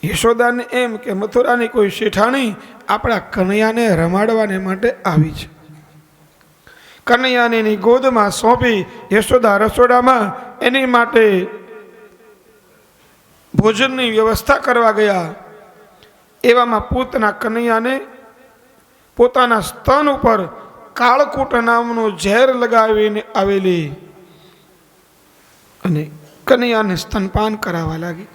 યશોદાને એમ કે મથુરાની કોઈ શેઠાણી આપણા કનૈયાને રમાડવાને માટે આવી છે. કનૈયાને એની ગોદમાં સોંપી યશોદા રસોડામાં એની માટે ભોજનની વ્યવસ્થા કરવા ગયા. એવામાં પોતાના કનૈયાને પોતાના સ્તન ઉપર કાળકૂટ નામનું ઝેર લગાવીને આવેલી અને કનૈયાને સ્તનપાન કરાવવા લાગી.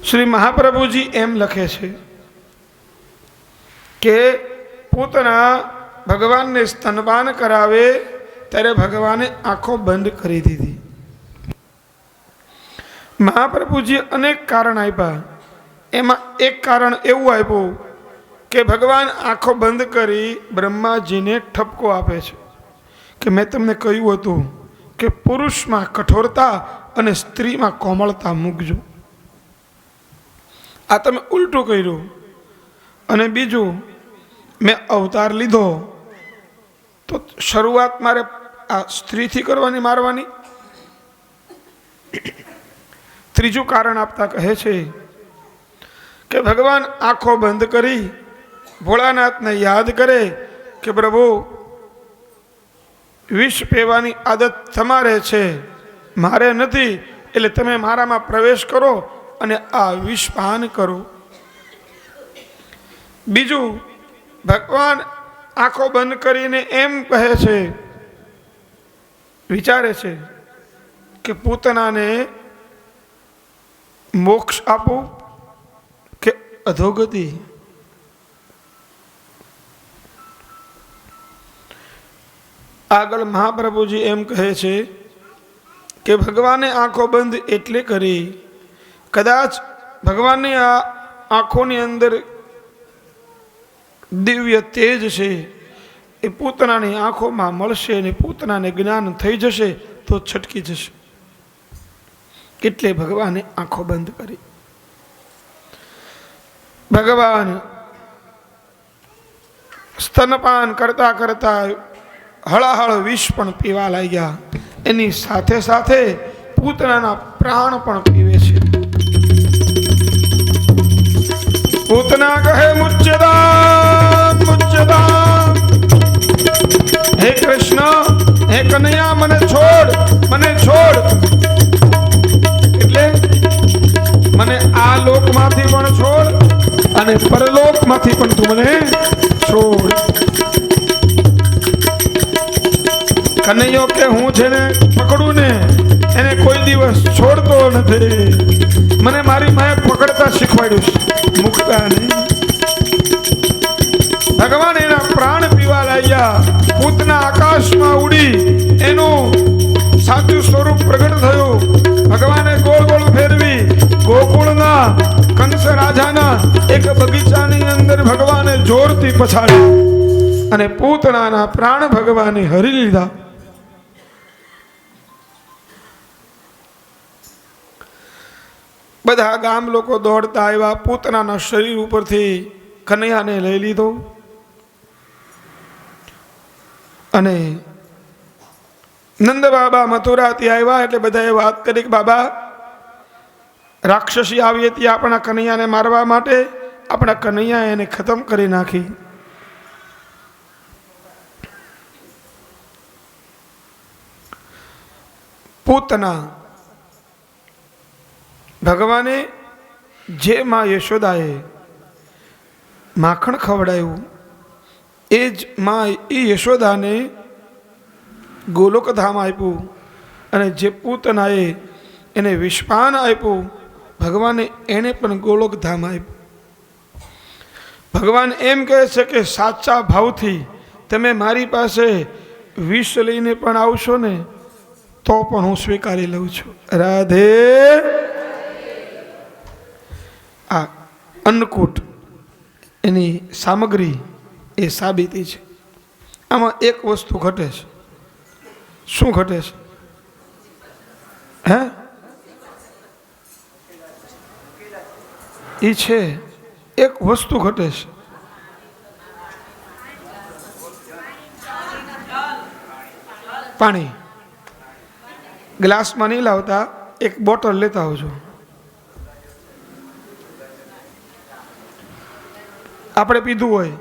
શ્રી મહાપ્રભુજી એમ લખે છે કે પોતાના ભગવાનને સ્તનપાન કરાવે ત્યારે ભગવાને આંખો બંધ કરી દીધી. મહાપ્રભુજી અનેક કારણ આપ્યા. એમાં એક કારણ એવું આપ્યું કે ભગવાન આંખો બંધ કરી બ્રહ્માજીને ઠપકો આપે છે કે મેં તમને કહ્યું હતું કે પુરુષમાં કઠોરતા અને સ્ત્રીમાં કોમળતા મૂકજો. આ તમે ઉલટું કર્યું. અને બીજું, મેં અવતાર લીધો તો શરૂઆત મારે આ સ્ત્રીથી કરવાની, મારવાની. ત્રીજું કારણ આપતા કહે છે કે ભગવાન આંખો બંધ કરી ભોળાનાથને યાદ કરે કે પ્રભુ વિષ પીવાની આદત તમારે છે, મારે નથી, એટલે તમે મારામાં પ્રવેશ કરો અને આ વિષ પાન કરો. બીજું, ભગવાન આંખો બંધ કરીને એમ કહે છે, વિચારે છે કે પૂતનાને મોક્ષ આપું કે અધોગતિ. આગળ મહાપ્રભુજી એમ કહે છે કે ભગવાને આંખો બંધ એટલે કરી, કદાચ ભગવાનની આ આંખોની અંદર દિવ્ય તેજ છે, એ પૂતનાની આંખોમાં મળશે અને પૂતનાને જ્ઞાન થઈ જશે તો છટકી જશે, એટલે ભગવાને આંખો બંધ કરી. ભગવાન સ્તનપાન કરતા કરતા હળાહળ વિષ પણ પીવા લાગ્યા. એની સાથે સાથે પૂતનાના પ્રાણ પણ પીવે છે. પૂતના કહે મુચ્યતા મુચ્યતા, હે કૃષ્ણ, હે કનૈયા, મને છોડ, મને છોડ. એટલે મને આ લોકમાંથી પણ છોડ અને પરલોકમાંથી પણ તું મને છોડ. કનૈયો કે હું જેને પકડું ને એને કોઈ દિવસ છોડતો નથી. મને મારી માએ પકડતા શીખવાડ્યું છે, મુકતા નહીં. ભગવાન એના પ્રાણ પીવા લાગ્યા. પૂતના આકાશમાં ઉડી એનું સાચું સ્વરૂપ પ્રગટ થયું. ભગવાને ગોળ ગોળ ફેરવી ગોકુળના કંસ રાજાના એક બગીચાની અંદર ભગવાને જોરથી પછાડી અને પૂતનાના પ્રાણ ભગવાને હરી લીધા. બધા ગામ લોકો દોડતા આવ્યા. પૂતનાના શરીર ઉપરથી કનૈયાને લઈ લીધો અને નંદ બાબા મથુરાથી આવ્યા એટલે બધાએ વાત કરી કે બાબા, રાક્ષસી આવી હતી આપણા કનૈયાને મારવા માટે, આપણા કનૈયા એને ખતમ કરી નાખી. પૂતના ભગવાને જે માં યશોદાએ માખણ ખવડાવ્યું એ જ માં એ યશોદાને ગોલોકધામ આપ્યું અને જે પૂતનાએ એને વિષપાન આપ્યું ભગવાને એને પણ ગોલોકધામ આપ્યું. ભગવાન એમ કહે છે કે સાચા ભાવથી તમે મારી પાસે વિષ લઈને પણ આવશો ને તો પણ હું સ્વીકારી લઉં છું. રાધે. આ અન્નકૂટ એની સામગ્રી એ સાબિતી છે. આમાં એક વસ્તુ ઘટે છે. શું ઘટે છે? હે? એ છે એક વસ્તુ ઘટે છે. પાણી ગ્લાસમાં નહીં લાવતા, એક બોટલ લેતા આવજો. આપણે પીધું હોય,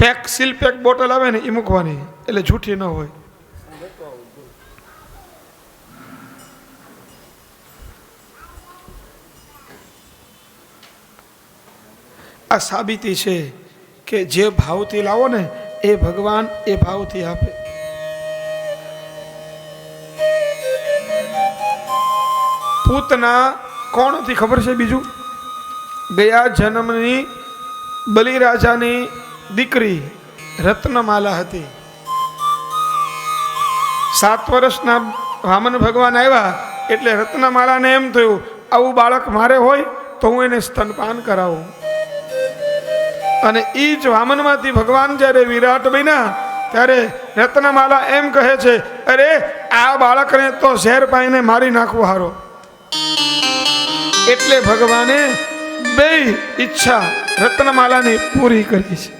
પેક સીલ પેક બોટલ આવે ને એ મૂકવાની, એટલે જૂઠી ન હોય. આ સાબિતી છે કે જે ભાવથી લાવો ને એ ભગવાન એ ભાવથી આપે. પૂતના કોણ હતી ખબર છે? બીજું, ગયા જન્મની બલિરાજાની દીકરી રત્નમાલા હતી. 7 વર્ષના વામન ભગવાન આવ્યા એટલે રત્નમાલાને એમ થયું આવું બાળક મારે હોય તો હું એને સ્તનપાન કરાવું. અને એ જ વામનમાંથી ભગવાન જ્યારે વિરાટ બન્યા ત્યારે રત્નમાલા એમ કહે છે, અરે આ બાળકને તો ઝેર પાઈને મારી નાખવું હારો. એટલે ભગવાને 2 ઈચ્છા રત્નમાલાની પૂરી કરી છે.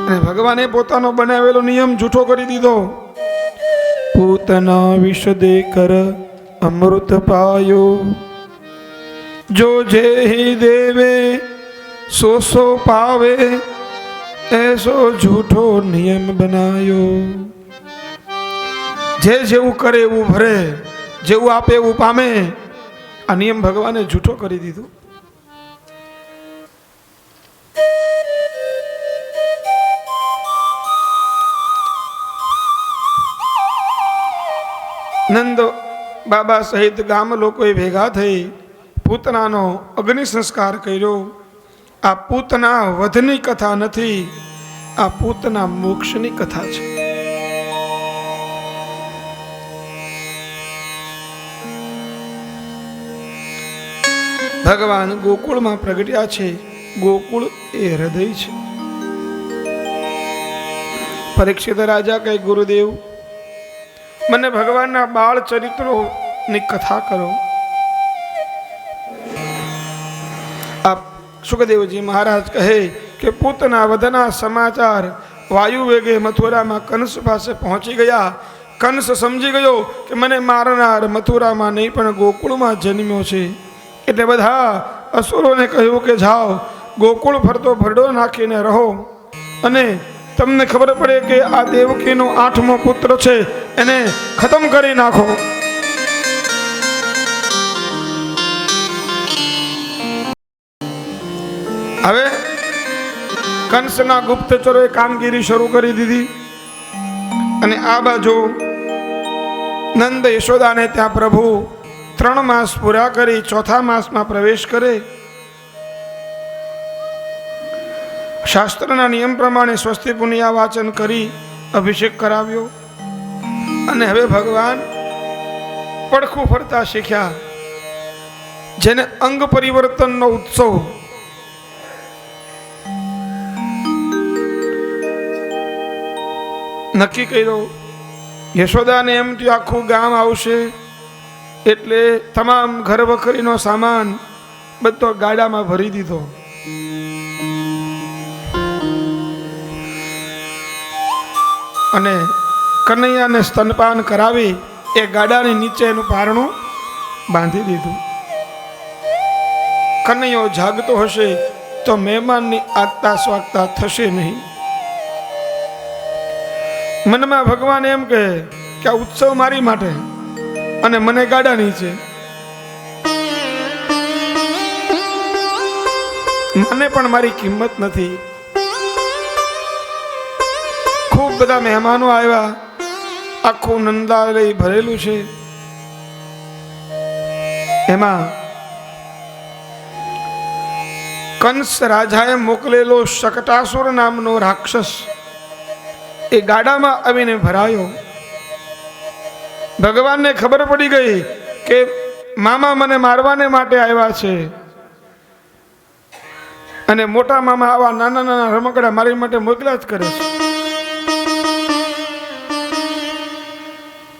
અને ભગવાને પોતાનો બનાવેલો નિયમ જૂઠો કરી દીધો. પૂતના વિષ દે કર અમૃત પાયો, જો જે દેવે સો પાવે, એસો જૂઠો નિયમ બનાયો. જે જેવું કરે એવું ભરે, જેવું આપે એવું પામે. આ નિયમ ભગવાને જૂઠો કરી દીધો. નંદ બાબા સહિત ગામ લોકોએ ભેગા થઈ પૂતનાનો અગ્નિ સંસ્કાર કર્યો. આ પૂતના વધની કથા નથી, આ પૂતના મોક્ષની કથા છે. ભગવાન ગોકુળમાં પ્રગટ્યા છે. ગોકુળ એ હૃદય છે. પરીક્ષિત રાજા કહે, ગુરુદેવ મને ભગવાનના બાળ ચરિત્રોની કથા કરો. આપ સુખદેવજી મહારાજ કહે કે પૂતના વધના સમાચાર વાયુ વેગે મથુરામાં કંસ પાસે પહોંચી ગયા. કંસ સમજી ગયો કે મને મારનાર મથુરામાં નહીં પણ ગોકુળમાં જન્મ્યો છે. એટલે બધા અસુરોને કહ્યું કે જાઓ ગોકુળ ફરતો ભરડો નાખીને રહો, અને તમને ખબર પડે કે આ દેવકીનો 8મો પુત્ર છે એને ખતમ કરી નાખો. હવે કંસના ગુપ્તચરોએ કામગીરી શરૂ કરી દીધી. અને આ બાજુ નંદ યશોદાને ત્યાં પ્રભુ 3 માસ પૂરા કરી 4થા માસમાં પ્રવેશ કરે. શાસ્ત્રના નિયમ પ્રમાણે સ્વસ્તિ પુનિયા વાચન કરી અભિષેક કરાવ્યો. અને હવે ભગવાન પડખું ફરતા શીખ્યા, જેને અંગ પરિવર્તનનો ઉત્સવ. નક્કી કર્યો. યશોદાને એમ કે આખું ગામ આવશે એટલે તમામ ઘર વખરીનો સામાન બધો ગાડામાં ભરી દીધો. અને કનૈયાને સ્તનપાન કરાવી એ ગાડાની નીચે એનું પારણું બાંધી દીધું. કનૈયો જાગતો હશે તો મહેમાનની આગતા સ્વાગતા થશે નહીં. મનમાં ભગવાન એમ કહે કે આ ઉત્સવ મારી માટે અને મને ગાડા નીચે. મને પણ મારી કિંમત નથી. ખૂબ બધા મહેમાનો આવ્યા, આખું નંદાલય ભરેલું છે. એમાં કંસ રાજાએ મોકલેલો શકટાસુર નામનો રાક્ષસ એ ગાડામાં આવીને ભરાયો. ભગવાનને ખબર પડી ગઈ કે મામા મને મારવાને માટે આવ્યા છે, અને મોટા મામા આવા નાના નાના રમકડા મારી માટે મોકલ્યા જ કરે છે.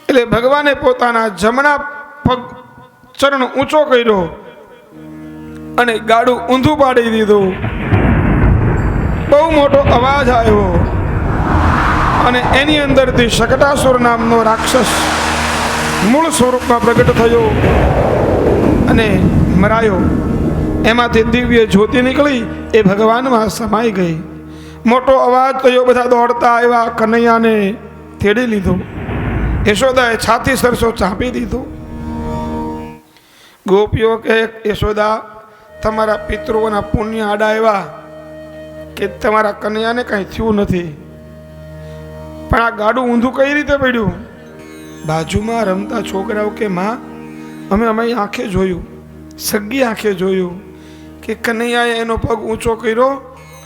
એટલે ભગવાને પોતાના જમણા પગ ચરણ ઊંચો કર્યો અને ગાડું ઊંધું પાડી દીધું. બહુ મોટો અવાજ આવ્યો અને એની અંદરથી શકટાસુર નામનો રાક્ષસ મૂળ સ્વરૂપમાં પ્રગટ થયો. અને મરાયો. એમાંથી દિવ્ય જ્યોતિ નીકળી એ ભગવાનમાં સમાઈ ગઈ. મોટો અવાજ થયો, બધા દોડતા આવ્યા, કનૈયાને તેડી લીધો. યશોદાએ છાતી સરસો ચાંપી દીધો. ગોપીઓ કહે, યશોદા, તમારા પિતૃઓના પુણ્ય આડા આવ્યા કે તમારા કનૈયાને કાંઈ થયું નથી, પણ આ ગાડું ઊંધું કઈ રીતે પડ્યું? બાજુમાં રમતા છોકરાઓ કે, માં, અમે અમારી આંખે જોયું, સગી આંખે જોયું કે કનૈયાએ એનો પગ ઊંચો કર્યો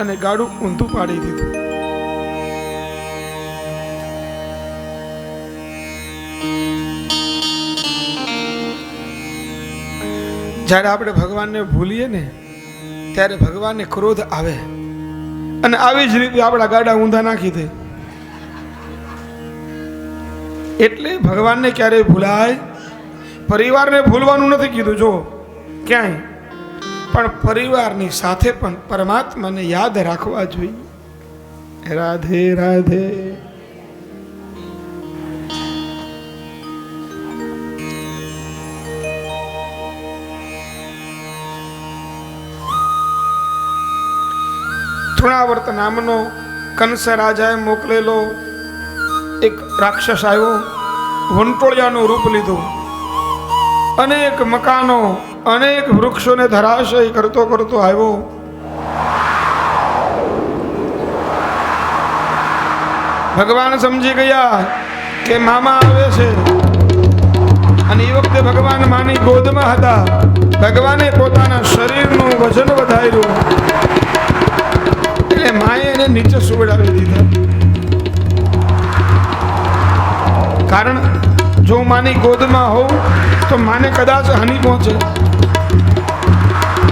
અને ગાડું ઊંધું પાડી દીધું. જ્યારે આપણે ભગવાનને ભૂલીએ ને ત્યારે ભગવાનને ક્રોધ આવે, અને આવી જ રીતે આપણા ગાડા ઊંધા નાખી દે. એટલે ભગવાનને ક્યારેય ભૂલાય. પરિવારને ભૂલવાનું નથી કીધું, જો ક્યાંય, પણ પરિવારની સાથે પણ પરમાત્માને યાદ રાખવા જોઈએ. રાધે રાધે. તૃણાવર્ત નામનો કંસ રાજાએ મોકલેલો એક રાક્ષસ આવ્યો, વંટોળિયાનું રૂપ લીધું, અનેક મકાનો, અનેક વૃક્ષોને ધરાશય કરતો કરતો આવ્યો. ભગવાન સમજી ગયા કે મામા આવે છે, અને એ વખતે ભગવાન માની ગોદમાં હતા. ભગવાને પોતાના શરીરનું વજન વધાર્યું, એટલે માએ એને નીચે સુવડાવી દીધા. કારણ જો માની ગોદમાં હોઉં તો માને કદાચ હાનિ પહોંચે.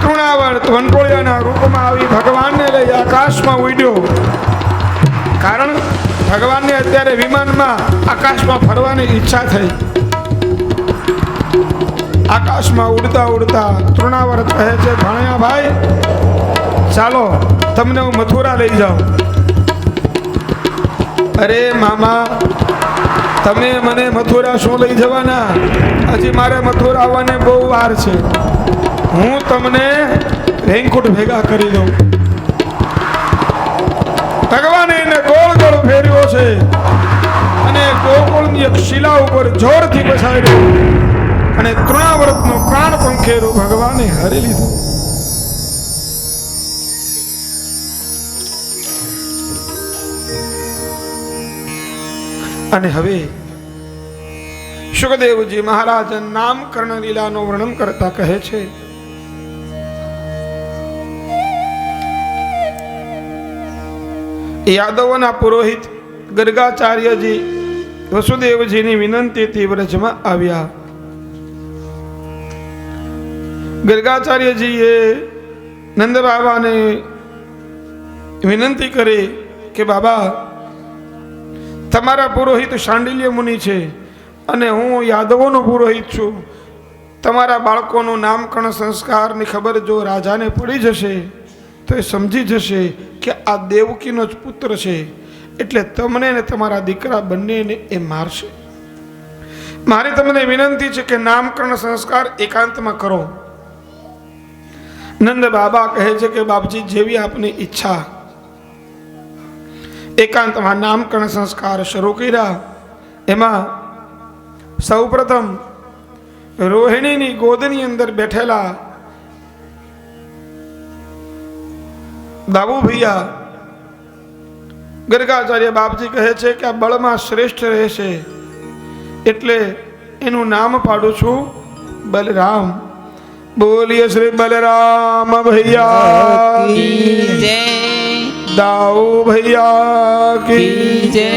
તૃણાવર્ત વંટોળિયાના રૂપમાં આવી ભગવાનને લઈ આકાશમાં ઉડ્યો. કારણ ભગવાનને અત્યારે વિમાનમાં આકાશમાં ફરવાની ઈચ્છા થઈ. આકાશમાં ઉડતા ઉડતા તૃણાવર્ત કહે છે, ભણ્યા ભાઈ, ચાલો તમને હું મથુરા લઈ જાઉં. અરે મામા, તમે મને મથુરા શું લઈ જવાના? હજી મારે મથુરા આવવાને બહુ વાર છે. હું તમને રેનકોટ ભેગા કરી દઉં. ભગવાને એને ગોળ ગોળ ફેર્યો છે અને ગોકુળની એક શિલા ઉપર જોરથી બેસાડ્યો, અને તૃણાવર્તનો પ્રાણ પંખેરું ભગવાને હરી લીધું. અને હવે સુખદેવજી મહારાજ નામકરણ લીલાનું વર્ણન કરતા કહે છે, યાદવોના પુરોહિત ગર્ગાચાર્યજી વસુદેવજીની વિનંતીથી વ્રજમાં આવ્યા. ગર્ગાચાર્યજીએ નંદ બાબાને વિનંતી કરી કે બાબા, તમારા પુરોહિત શાંડિલ્ય મુનિ છે અને હું યાદવોનો પુરોહિત છું. તમારા બાળકોનું નામકરણ સંસ્કારની ખબર જો રાજાને પડી જશે તો એ સમજી જશે કે આ દેવકીનો જ પુત્ર છે, એટલે તમને ને તમારા દીકરા બંનેને એ મારશે. મારી તમને વિનંતી છે કે નામકરણ સંસ્કાર એકાંતમાં કરો. નંદ બાબા કહે છે કે બાપજી, જેવી આપની ઈચ્છા. એકાંતમાં નામકરણ સંસ્કાર શરૂ કર્યા. એમાં સૌપ્રથમ રોહિણીની ગોદની અંદર બેઠેલા દાબુ ભૈયા ગર્ગાચાર્ય બાપજી કહે છે કે આ બળમાં શ્રેષ્ઠ રહેશે, એટલે એનું નામ પાડું છું બલરામ. બોલીએ શ્રી બલરામ ભૈયા કી જય, દાઉ ભૈયા કી જય.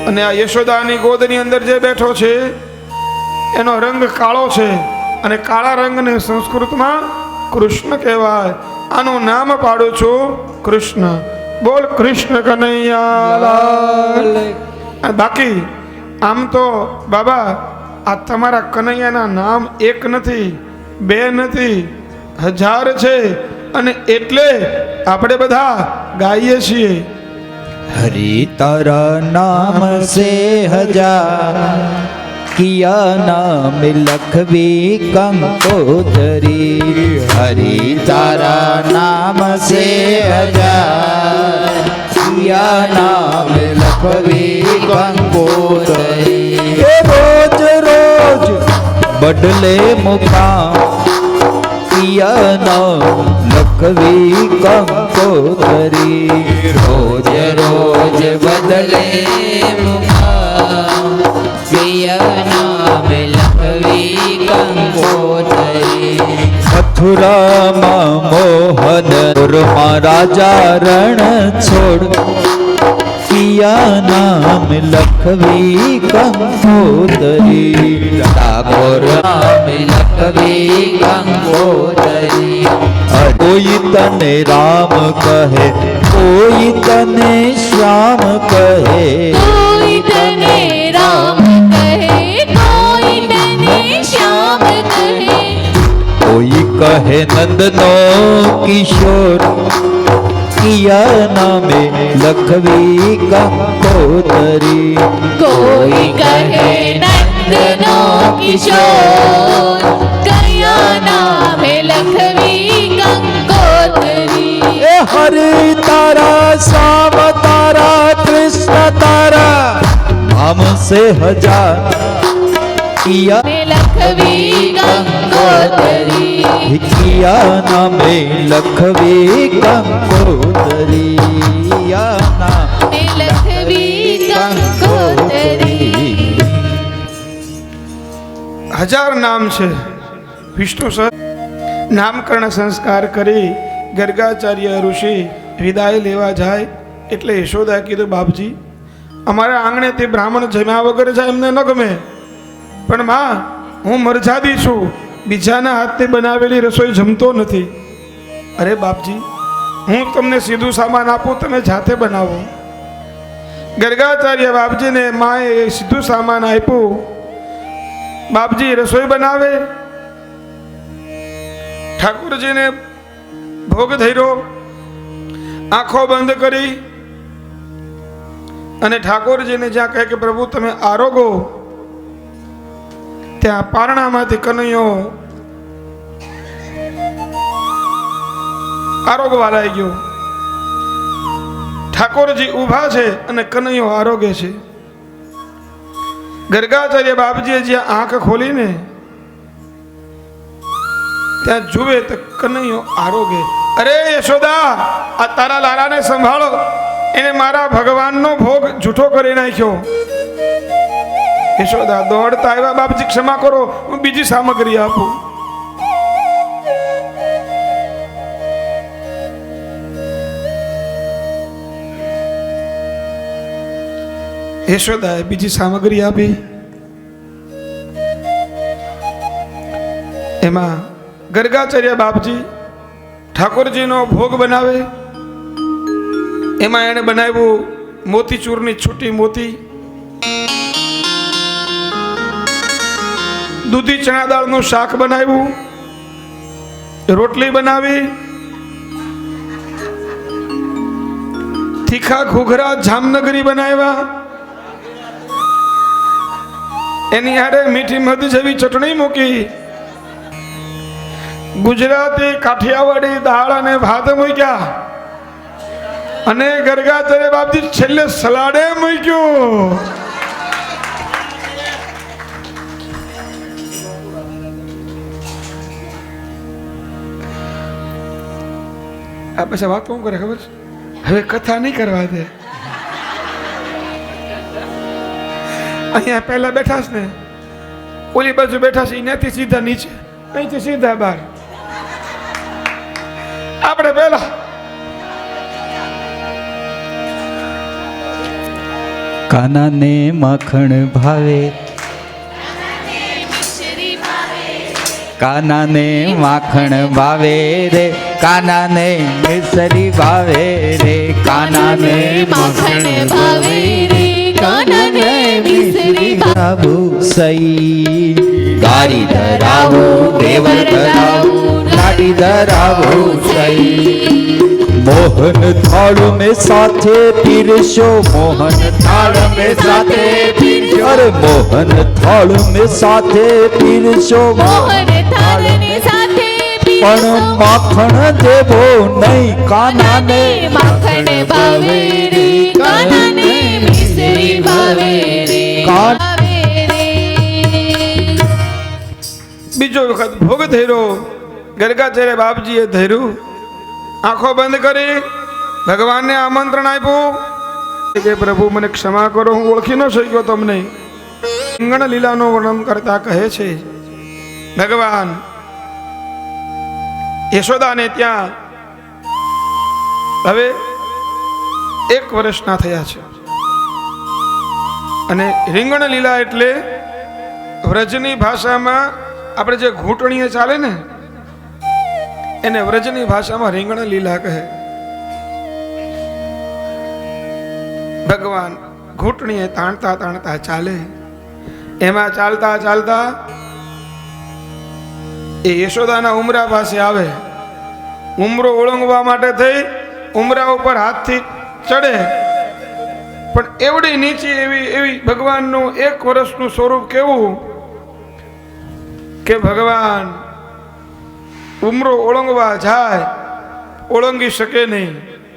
અને આ યશોદાની ગોદની અંદર જે બેઠો છે એનો રંગ કાળો છે, અને કાળા રંગને સંસ્કૃતમાં કૃષ્ણ કહેવાય. આનું નામ પાડું છું કૃષ્ણ. બોલ કૃષ્ણ કનૈયા લાલ. બાકી આમ તો બાબા, આ તમારા કનૈયાના નામ એક નથી, બે નથી, 1000 છે, અને એટલે આપણે બધા ગાઈએ છીએ, હરિ તારા નામ સે 1000 किया नाम लखवी कंकोदरी। हरि तारा नाम से हजार, किया नाम लखवी कंकोदरी। रोज रोज बदले मुकाम, किया नाम लखवी कंकोदरी। रोज रोज बदले मुकाम, किया नाम लखवी कंकोदरी। मथुरा मोहन राजा रण छोड़, किया नाम लखवी कंकोदरी। ठाकुर नाम लखवी कंकोदरी। कोई तने राम कहे, कोई तने श्याम कहे, कोई तने राम कहे, कोई तने श्याम कहे। कोई कहे नंदनो किशोर, किया नामे लखवी कंकोदरी। कोई कहे नंदनो किशोर, किया नाम लखवी कंकोदरी। हरि तारा श्याम तारा कृष्ण तारा, हमसे हजार, किया लखवी कंकोदरी। किया नामे लखवी कंकोदरी। किया नाम लखवी कंकोदरी। हजार नाम છે વિષ્ણુ સર નામકરણ સંસ્કાર કરી ગર્ગાચાર્ય ઋષિ વિદાય લેવા જાય એટલે યશોદા કીધું બાપજી અમારા આંગણે તે બ્રાહ્મણ જમ્યા વગર જાય એમને ન ગમે, પણ માં હું મરજાદી છું, બીજાના હાથથી બનાવેલી રસોઈ જમતો નથી. અરે બાપજી હું તમને સીધું સામાન આપું, તમે જાતે બનાવો. ગર્ગાચાર્ય બાપજીને માએ સીધું સામાન આપ્યું. બાપજી રસોઈ બનાવે, ઠાકોરજીને ભોગ ધર્યો, આંખો બંધ કરી અને ઠાકોરજીને જ્યાં કહે કે પ્રભુ તમે આરોગો, ત્યાં પારણામાંથી કનૈયો આરોગવા લાગી ગયો. ઠાકોરજી ઊભા છે અને કનૈયો આરોગે છે. ગર્ગાચાર્ય બાપજીએ જ્યાં આંખ ખોલીને ત્યાં જુએ તો કનૈયો આરોગે. અરે યશોદા આ તારા લાલાને સંભાળો, એને મારા ભગવાનનો ભોગ જૂઠો કરી નાખ્યો. યશોદા દોડતા આવ્યા, બાપજી ક્ષમા કરો, હું બીજી સામગ્રી આપું. યશોદાએ બીજી સામગ્રી આપી. એમાં ગર્ગાચાર્ય બાપજી ઠાકોરજીનો ભોગ બનાવે. એમાં એને બનાવ્યું મોતીચૂરની છૂટી મોતી, દૂધી ચણા દાળનું શાક બનાવ્યું, રોટલી બનાવી, તીખા ઘૂઘરા જામનગરી બનાવ્યા, એની હારે મીઠી મધ જેવી ચટણી મૂકી, ગુજરાતી કાઠિયાવાડી દાળ અને ભાત મૂક્યા, અને ગર્ગાચાર્ય બાપજી છેલ્લે સલાડે મૂક્યું. આ પછી વાત કોણ કરે ખબર છે? હવે કથા નહીં કરવા દે. અહીંયા પહેલા બેઠા છે ને, ઓલી બાજુ બેઠા છે, એનાથી સીધા નીચે, અહીંથી સીધા બહાર. આપણે પહેલા કાનાને માખણ ભાવે, કાનાને માખણ ભાવે રે, કાનાને મિસરી ભાવે રે, કાનાને માખણ ભાવે રે, કાનાને મિસરી ધરાવું સઈ, ગાડી ધરાવું દેવર ધરાવું, લાડી ધરાવું સઈ, મોહન થાળ में સાથે પીરશો મોહન થાળ में સાથે પીરશો અરે મોહન થાળ में સાથે પીરશો મોહન થાળની સાથે પણ માખણ દેવો નહીં કાનાને માખણ ભાવે રે કાનાને મિસરી ભાવે રે કાન- ભાવે રે બીજો વખત ભોગ ધર્યો ગરગાચાર્ય બાપજીએ ધર્યું આંખો બંધ કરી ભગવાનને આમંત્રણ આપ્યું કે પ્રભુ મને ક્ષમા કરો હું ઓળખી ન શક્યો તમને રીંગણ લીલાનું વર્ણન કરતા કહે છે ભગવાન યશોદાને ત્યાં હવે 1 વર્ષના થયા છે અને રીંગણ લીલા એટલે વ્રજની ભાષામાં આપણે જે ઘૂંટણીએ ચાલે ને એને વ્રજની ભાષામાં રીંગણ લીલા કહે ભગવાન ઘૂંટણીએ તાણતા તાણતા ચાલે એમાં ચાલતા ચાલતા એ યશોદાના ઉમરા પાસે આવે ઉમરો ઓળંગવા માટે થઈ ઉમરા ઉપર હાથથી ચડે પણ એવડી નીચી એવી ભગવાનનું 1 વર્ષનું સ્વરૂપ કેવું કે ભગવાન ઉમરો ઓળંગવા જાય ઓળંગી શકે નહીં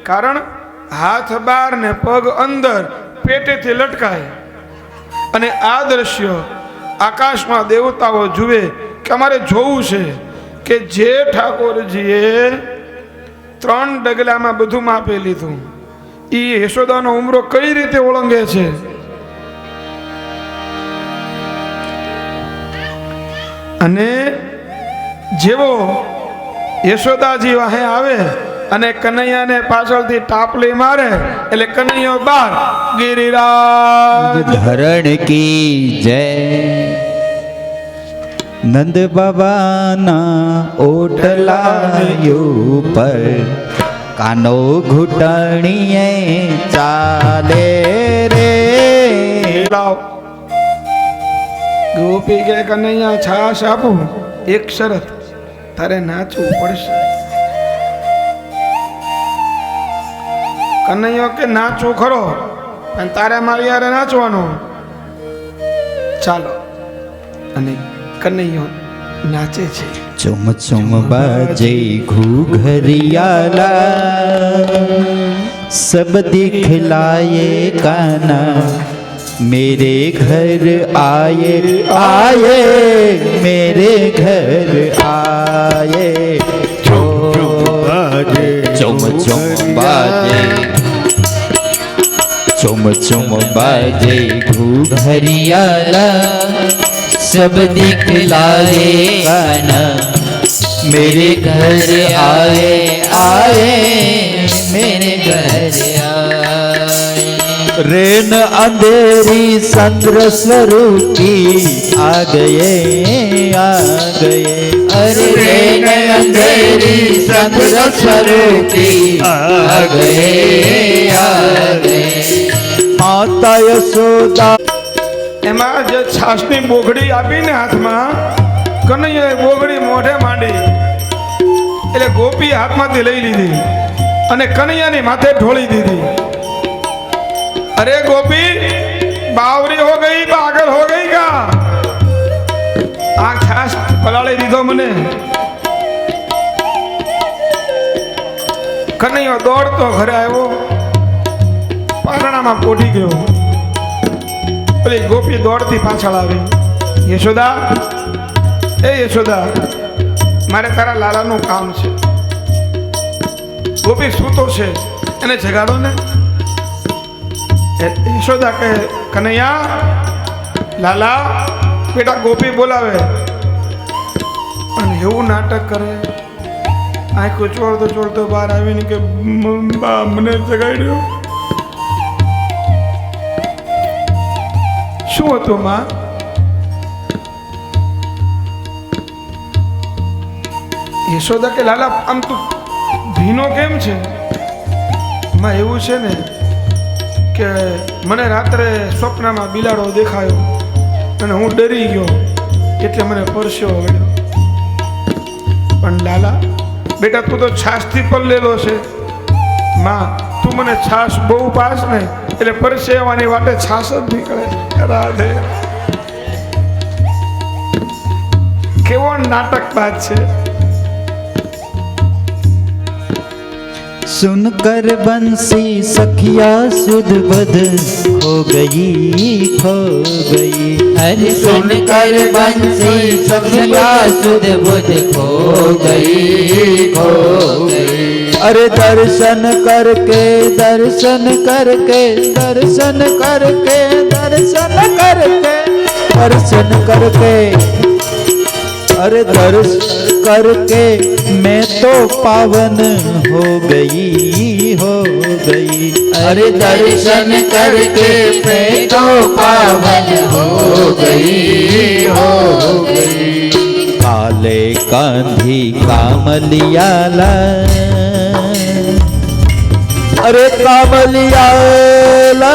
કારણ હાથ બહાર ને પગ અંદર પેટેથી લટકાય અને આ દ્રશ્ય આકાશમાં દેવતાઓ જુએ કે અમારે જોવું છે કે જે ઠાકોરજીએ 3 ડગલામાં બધું માપી લીધું એ યશોદાનો ઉમરો કઈ રીતે ઓળંગે છે અને જેવો યશોદાજી વાહે આવે અને કનૈયાને પાછળથી ટાપલી મારે એટલે કનૈયો બાર ગિરિરાજ ધરણ કી જય નંદ બાબાના ઓટલા ઉપર કાનો ઘૂંટણીએ ચાલે રે લાવ ગોપી કે કનૈયા છાશ આપું એક શરત તારે નાચવું પડશે કનૈયો કે નાચવું ખરો પણ તારે મારી યારે નાચવાનું ચાલો અને કનૈયો નાચે છે ચુમ ચુમ બાજે ઘૂઘરિયાલા सब दिखलाए काना मेरे घर आए आए मेरे घर आए चुम चुम बाजे चुम चुम बाजे घूघरियाला सब दिखलाए काना मेरे घर आए आए मेरे घर आए रेन अंधेरी चंद्र स्वरूपी आ गए अरे रेन अंधेरी चंद्र स्वरूपी आ गए माता यशोदा એમાં જે છાસની બોઘડી આપીને હાથમાં કનૈયાએ બોઘડી મોઢે માંડી એટલે ગોપી હાથમાંથી લઈ લીધી અને કનૈયાની માથે ઢોળી દીધી અરે ગોપી બાવરી હો ગઈ પાગલ હો ગઈ કા આ છાસ પલાળી દીધો મને કનૈયો દોડતો ઘરે આવ્યો પારણામાં પોઢી ગયો પેલી ગોપી દોડતી પાછળ આવી યશોદા એ યશોદા મારે તારા લાલાનું કામ છે ગોપી સૂતો છે એને જગાડો ને યશોદા કહે કનૈયા લાલા બેટા ગોપી બોલાવે અને એવું નાટક કરે આંખો ચોળતો ચોળતો બહાર આવીને કે બા મને જગાડ્યો શું હતું માં યશોદા કે લાલા આમ તું ભીનો કેમ છે માં એવું છે ને કે મને રાત્રે સ્વપ્નમાં બિલાડો દેખાયો અને હું ડરી ગયો એટલે મને પરસ્યો વળ્યો પણ લાલા બેટા તું તો છાસથી પલ્લેલો છે માં તું મને છાશ બહુ પાસ ને એટલે પરસેવાની વાટે છાશ જ નીકળે. રાધે કેવો નાટક બાદ છે. सुनकर बंसी सखिया सुध बध खो गई हरि सुनकर बंसी सखिया सुध बुध खो गई अरे दर्शन करके दर्शन करके दर्शन करके दर्शन करके दर्शन करके अरे दर्शन करके मैं तो पावन हो गई अरे दर्शन करके मैं तो पावन हो गई काले कांधी कामलियाला अरे कामलियाला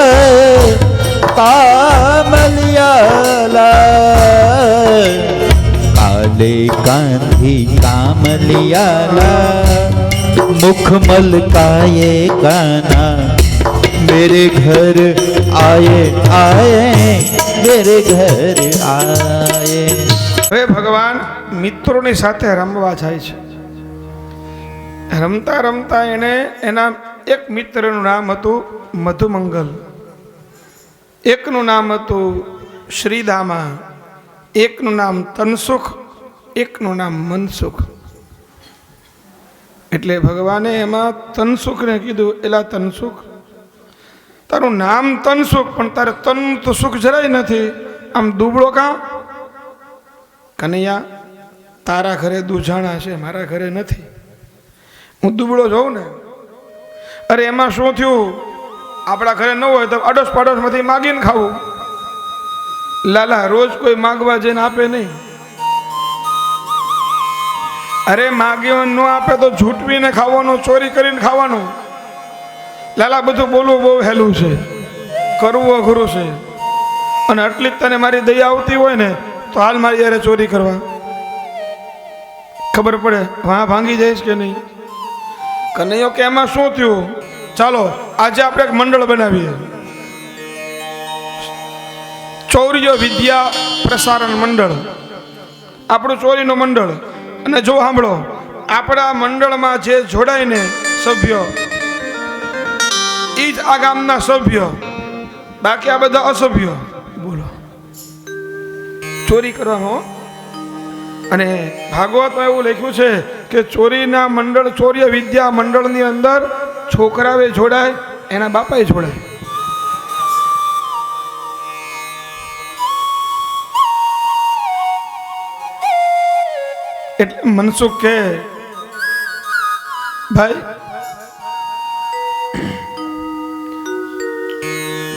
कामलियाला काले कांधी कामलियाला मुख मलकाए गाना मेरे घर आए आए मेरे घर आए. હવે ભગવાન મિત્રોની સાથે રમવા જાય છે. રમતા રમતા એને એના એક મિત્રનું નામ હતું મધુમંગલ, એકનું નામ હતું શ્રીદામા, એકનું નામ તનસુખ, એકનું નામ મનસુખ. એટલે ભગવાને એમાં તનસુખને કીધું, એલા તનસુખ, તારું નામ તનસુખ પણ તારે તન તો સુખ જરાય નથી, આમ દુબળો કાં? કનૈયા, તારા ઘરે દુજાણા છે, મારા ઘરે નથી, હું દુબળો જોઉં ને. અરે એમાં શું થયું, આપણા ઘરે ન હોય તો અડોશ પાડોશમાંથી માગીને ખાવું. લાલા રોજ કોઈ માગવા જઈને આપે નહીં. અરે માગ્યો ન આપે તો ઝૂંટવીને ખાવાનું, ચોરી કરીને ખાવાનું. લાલા બધું બોલવું બહુ હેલું છે, કરવું અઘરું છે. અને આટલી જ તને મારી દયા આવતી હોય ને તો હાલ મારી યારે ચોરી કરવા, ખબર પડે વાહ ભાંગી જઈશ કે નહીં. કનૈયો કે એમાં શું થયું, ચાલો આજે આપણે એક મંડળ બનાવીએ, ચૌર્ય વિદ્યા પ્રસારણ મંડળ, આપણું ચોરીનું મંડળ. અને જો સાંભળો, આપણા મંડળમાં જે જોડાઈને સભ્યો એ જ આ ગામના સભ્યો, બાકી આ બધા અસભ્યો. બોલો, ચોરી કરવામાં. અને ભાગવતમાં એવું લખ્યું છે કે ચોરીના મંડળ, ચોર્ય વિદ્યા મંડળની અંદર છોકરાએ જોડાય, એના બાપાએ જોડાય. એટલે મનસુખ કે ભાઈ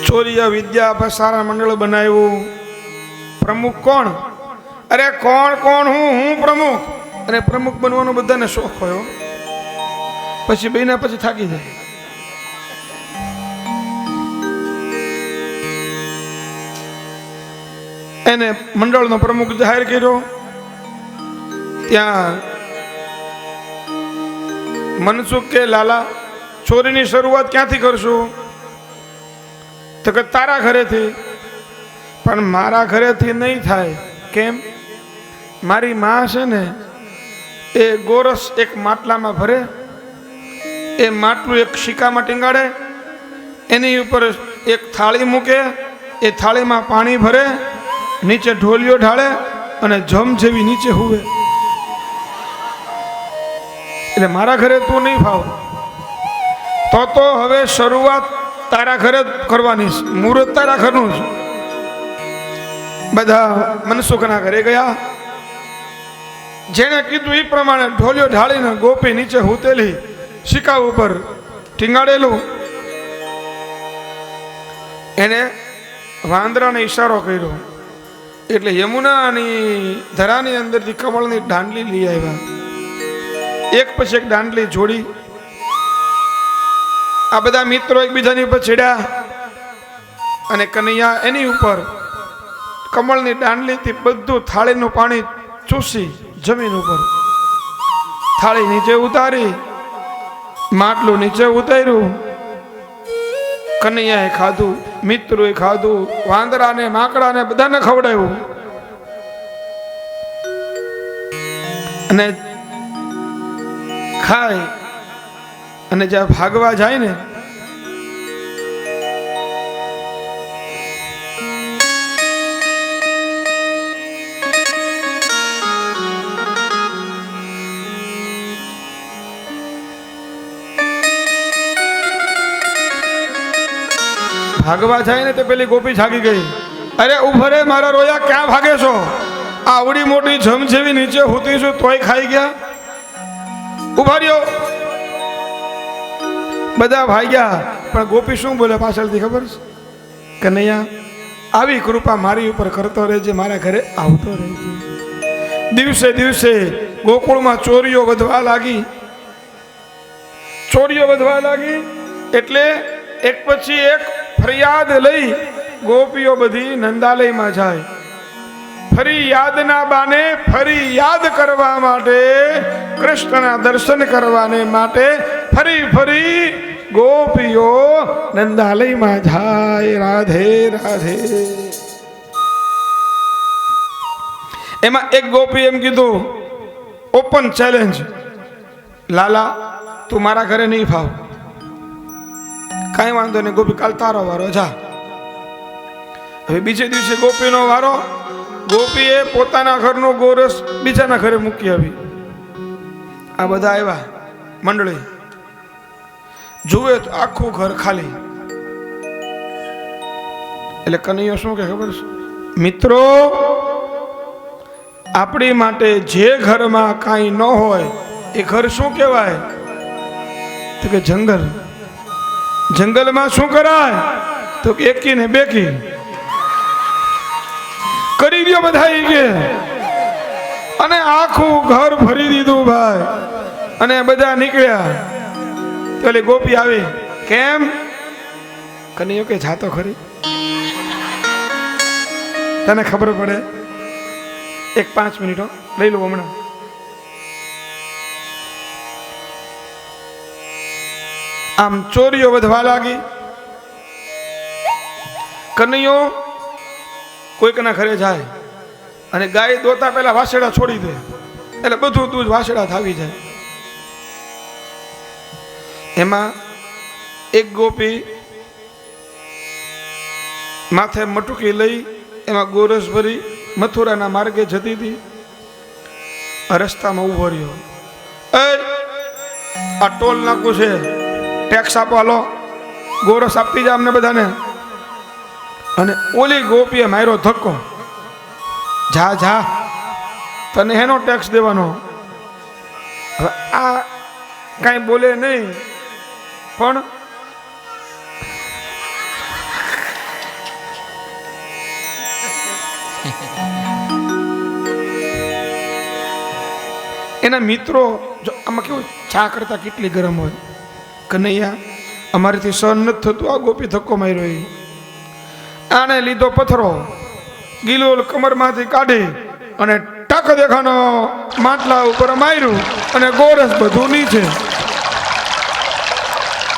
ચોર્ય વિદ્યા પ્રસારણ મંડળ બનાવ્યું, પ્રમુખ કોણ? અરે કોણ કોણ, હું પ્રમુખ. અને પ્રમુખ બનવાનો બધાને શોખ હોય, પછી બેના પછી થાકી જાય. એને મંડળનો પ્રમુખ જાહેર કર્યો. ત્યાં મનસુખ કે લાલા, ચોરીની શરૂઆત ક્યાંથી કરશું? તો કે તારા ઘરેથી. પણ મારા ઘરેથી નહીં થાય. કેમ? મારી માં છે ને એ ગોરસ એક માટલામાં ભરે, એ માટલું એક શીકામાં ટીંગાડે, એની ઉપર એક થાળી મૂકે, એ થાળીમાં પાણી ભરે, નીચે ઢોલિયો ઢાળે અને જમ જેવી નીચે હુવે. એટલે મારા ઘરે તું નહીં ફાવ. તો હવે શરૂઆત તારા ઘરે જ કરવાની છે, મુહૂર્ત તારા ઘરનું છે. બધા મનસુખના ઘરે ગયા. જેણે કીધું એ પ્રમાણે ઢોલિયો ઢાળીને ગોપી નીચે હુતેલી શિકા ઉપર ટીંગાડેલું. એને વાંદરાને ઈશારો કર્યો એટલે યમુનાની ધરાની અંદરથી કમળની દાંડલી લઈ આવ્યા. એક પછી એક દાંડલી જોડી. આ બધા મિત્રો એકબીજાની ઉપર ચડ્યા અને કનૈયા એની ઉપર કમળની દાંડલીથી બધું થાળીનું પાણી ચૂસી જમીન ઉપર થાળી નીચે ઉતારી માટલું નીચે ઉતાર્યું, કનૈયાએ ખાધું, મિત્રોએ ખાધું, વાંદરાને માકડાને બધાને ખવડાવ્યું. અને ખાય અને જ્યાં ભાગવા જાય ને ભાગવા જાય ને તે પેલી ગોપી જાગી ગઈ. અરે ઉભો રે મારા રોયા, ક્યાં ભાગે છો? આવડી મોટી જમ જેવી નીચે હોતી છું તોય ખાઈ ગયા. ઉભા રહ્યો. બધા ભાગ્યા, પણ ગોપી શું બોલે પાછળથી ખબર છે? કનૈયા, આવી કૃપા મારી ઉપર કરતો રહેજે, મારા ઘરે આવતો રહેજે. દિવસે દિવસે ગોકુળમાં ચોરીઓ વધવા લાગી. ચોરીઓ વધવા લાગી એટલે એક પછી એક ફરિયાદ લઈ ગોપીઓ બધી નંદાલયમાં જાય. ફરી યાદના બાને ફરી યાદ કરવા માટે, કૃષ્ણના દર્શન કરવાને માટે ફરી ફરી ગોપીઓ નંદાલયમાં જાય. રાધે રાધે. એમાં એક ગોપી એમ કીધું, ઓપન ચેલેન્જ, લાલા તું મારા ઘરે નહીં ફાવ. કાંઈ વાંધો નહીં ગોપી, કાલ તારો વારો, જા. હવે બીજે દિવસે ગોપીનો વારો. ગોપીએ પોતાના ઘરનો ગોરસ બીજાના ઘરે મૂકી આવી. આ બધા આવ્યા મંડળી, જુએ તો આખું ઘર ખાલી. એટલે કનૈયો શું કે ખબર છે? મિત્રો, આપણી માટે જે ઘરમાં કાંઈ ન હોય એ ઘર શું કહેવાય? તો કે જંગલ. જંગલમાં શું કરાય? તો કે એકી ને બેકી કરી દો બધા કે, અને આખું ઘર ભરી દીધું ભાઈ. અને બધા નીકળ્યા. એટલે ગોપી આવી, કેમ? કનૈયો કે જાતો ખરી, તને ખબર પડે? એક 5 મિનિટો લઈ લો હમણાં. આમ ચોરીઓ વધવા લાગી. કનૈયો કોઈકના ઘરે જાય અને ગાય દોતા પહેલા વાસેડા છોડી દે, એટલે બધું દૂધ વાસેડા થાવી જાય. એમાં એક ગોપી માથે મટુકી લઈ એમાં ગોરસ ભરી મથુરાના માર્ગે જતી હતી. રસ્તામાં ઉભો રહ્યો. આ ટોલ નાકું છે, ટેક્સ આપો, હાલો ગોરસ આપતી જાય અમને બધાને. અને ઓલી ગોપીએ માર્યો ધક્કો, જા જા, તને એનો ટેક્સ દેવાનો. હવે આ કાંઈ બોલે નહીં, પણ એના મિત્રો જો આમાં કેવું ચા કરતા કેટલી ગરમ હોય. કનૈયા, અમારીથી સહન નથી થતું, આ ગોપી ધક્કો માર્યો. એ આને લીધો પથરો, ગિલોલ કમરમાંથી કાઢી અને ટક દેખાનો માટલા ઉપર માર્યું અને ગોરસ બધું નીચે.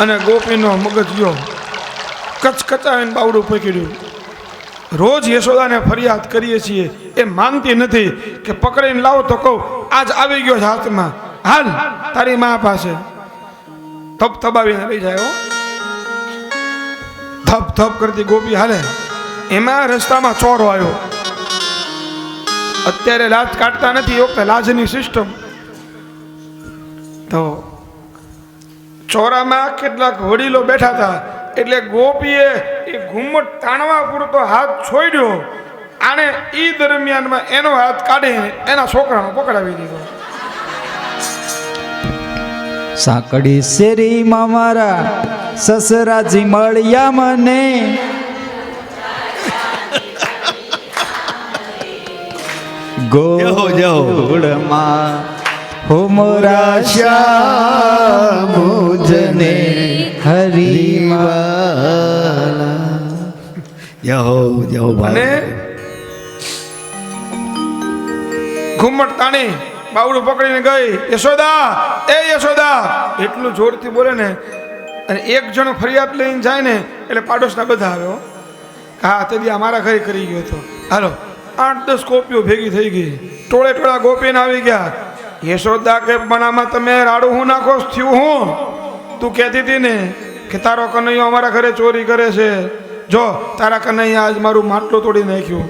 અને ગોપીનો મગજ ગયો, કચકચાવીને બાવડું પકડ્યું. રોજ યશોદાને ફરિયાદ કરીએ છીએ, એ માનતી નથી કે પકડીને લાવો તો કહું આજ આવી ગયો છે હાથમાં, હાલ તારી મા પાસે. થપ થબાવીને લઈ જાય. થપ થપ કરતી ગોપી હાલે. એમાં રસ્તામાં ચોરો આવ્યો. અત્યારે લાજ કાઢતા નથી, એ વખતે લાજની સિસ્ટમ. તો ચોરામાં કેટલાક વડીલો બેઠા હતા, એટલે ગોપીએ એ ઘુમ્મટ તાણવા પૂરતો હાથ છોડ્યો. આને ઈ દરમિયાનમાં એનો હાથ કાઢીને એના છોકરાનો પકડાવી દીધો. સાંકડી શેરીમાં મારા સસરાજી મળ્યા મને, ગોળમાં હો મોરા શ્યામ મુજને હરિવાલા. અને ઘુમ્મટ તાણી બાવડું પકડીને ગઈ. યશોદા એ યશોદા એટલું જોરથી બોલે ને, અને એક જણો ફરિયાદ લઈને જાય ને એટલે પાડોશના બધા આવે હો. હા તે દી અમારા ઘરે કરી ગયો હતો. હાલો 8-10 ગોપીઓ ભેગી થઈ ગઈ, ટોળે ટોળા ગોપીને આવી ગયા. યશોદા કે પણ આમાં તમે રાડું હું નાખો થયું હું? તું કહેતી હતી ને કે તારો કનૈયો અમારા ઘરે ચોરી કરે છે, જો તારા કનૈયા આજ મારું માટલું તોડી નાખ્યું.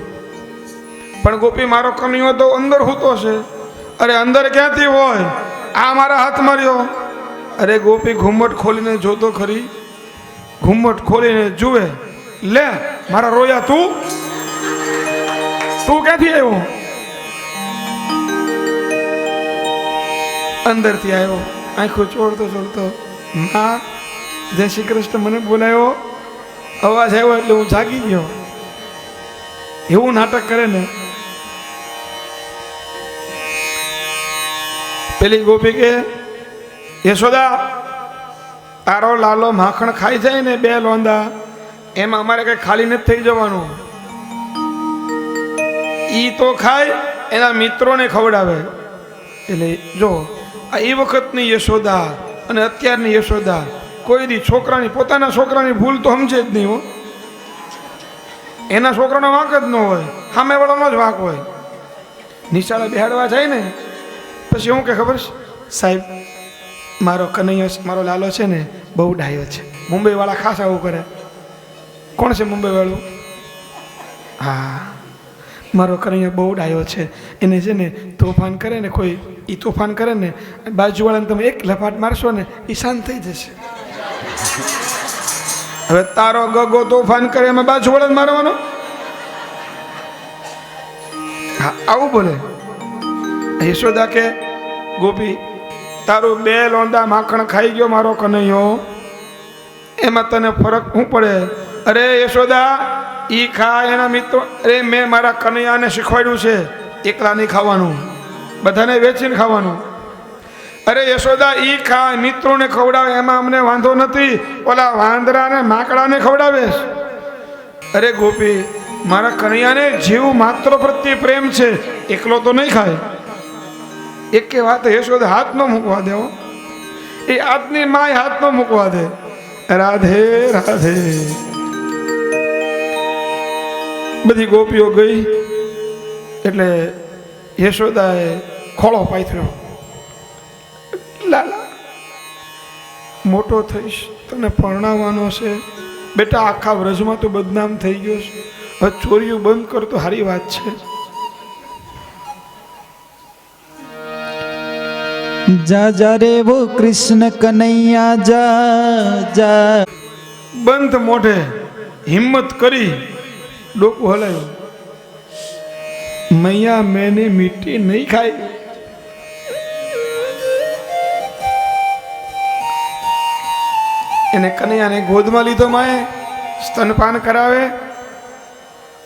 પણ ગોપી મારો કનૈયો તો અંદર હૂતો છે. અરે અંદર ક્યાંથી હોય, આ મારા હાથ માર્યો. અરે ગોપી ઘૂમટ ખોલીને જોતો ખરી, ઘૂમટ ખોલીને જુએ, લે મારા રોયા તું ક્યાંથી આવ્યો? અંદરથી આવ્યો, આંખો ચોળતો ચોળતો, માં જય શ્રી કૃષ્ણ મને બોલાયો, અવાજ આવ્યો એટલે હું જાગી ગયો. એવું નાટક કરે ને. પેલી ગોપી કે યશોદા તારો લાલો માખણ ખાઈ જાય ને 2 લોંદા, એમાં અમારે કઈ ખાલી નથી થઈ જવાનું. ઈ તો ખાય એના મિત્રોને ખવડાવે. એટલે જો આ એ વખતની યશોદા અને અત્યારની યશોદા કોઈ દી છોકરાની પોતાના છોકરાની ભૂલ તો સમજે જ નહીં હો. એના છોકરાનો વાંક જ ન હોય, સામેવાળાનો જ વાંક હોય. નિશાળે બેહાડવા જાય ને પછી હું કે ખબર છે સાહેબ મારો કનૈયો મારો લાલો છે ને બહુ ડાયો છે. મુંબઈવાળા ખાસ આવું કરે. કોણ છે મુંબઈવાળું? હા મારો કનૈયો બહુ ડાયો છે, એને છે ને તોફાન કરે ને કોઈ, એ તોફાન કરે ને બાજુવાળાને તમે એક લપાટ મારશો ને એ શાંત થઈ જશે. હવે તારો ગગો તોફાન કરે એમાં બાજુવાળાને મારવાનો? હા આવું બોલે. યશોદા કે ગોપી તારું 2 લોંદા માખણ ખાઈ ગયો મારો કનૈયો, એમાં તને ફરક શું પડે? અરે યશોદા ઈ ખા એના મિત્રો, અરે મેં મારા કનૈયાને શીખવાડ્યું છે એકલા નહીં ખાવાનું, બધાને વેચીને ખાવાનું. અરે યશોદા ઈ ખા મિત્રોને ખવડાવે એમાં અમને વાંધો નથી, ઓલા વાંદરાને માકડાને ખવડાવે. અરે ગોપી મારા કનૈયાને જીવ માત્ર પ્રત્યે પ્રેમ છે, એકલો તો નહીં ખાય. એક વાત યશોદા હાથ ન મૂકવા દે, એ આજની માય હાથ ન મૂકવા દે. રાધે રાધે. બધી ગોપીઓ ગઈ એટલે યશોદાએ ખોળો પાથર્યો. લાલા મોટો થઈશ તને પરણાવવાનો છે બેટા, આખા વ્રજમાં તો બદનામ થઈ ગયો છે, હવે ચોરીઓ બંધ કર તો સારી વાત છે. જા જા રે વો કૃષ્ણ કનૈયા જા જા. બંધ મોઢે હિંમત કરી ડોકું હલાયું. મૈયા મેને મીઠી નહીં ખાઈ. એને કનૈયાને ગોદમાં લીધો, માએ સ્તનપાન કરાવે.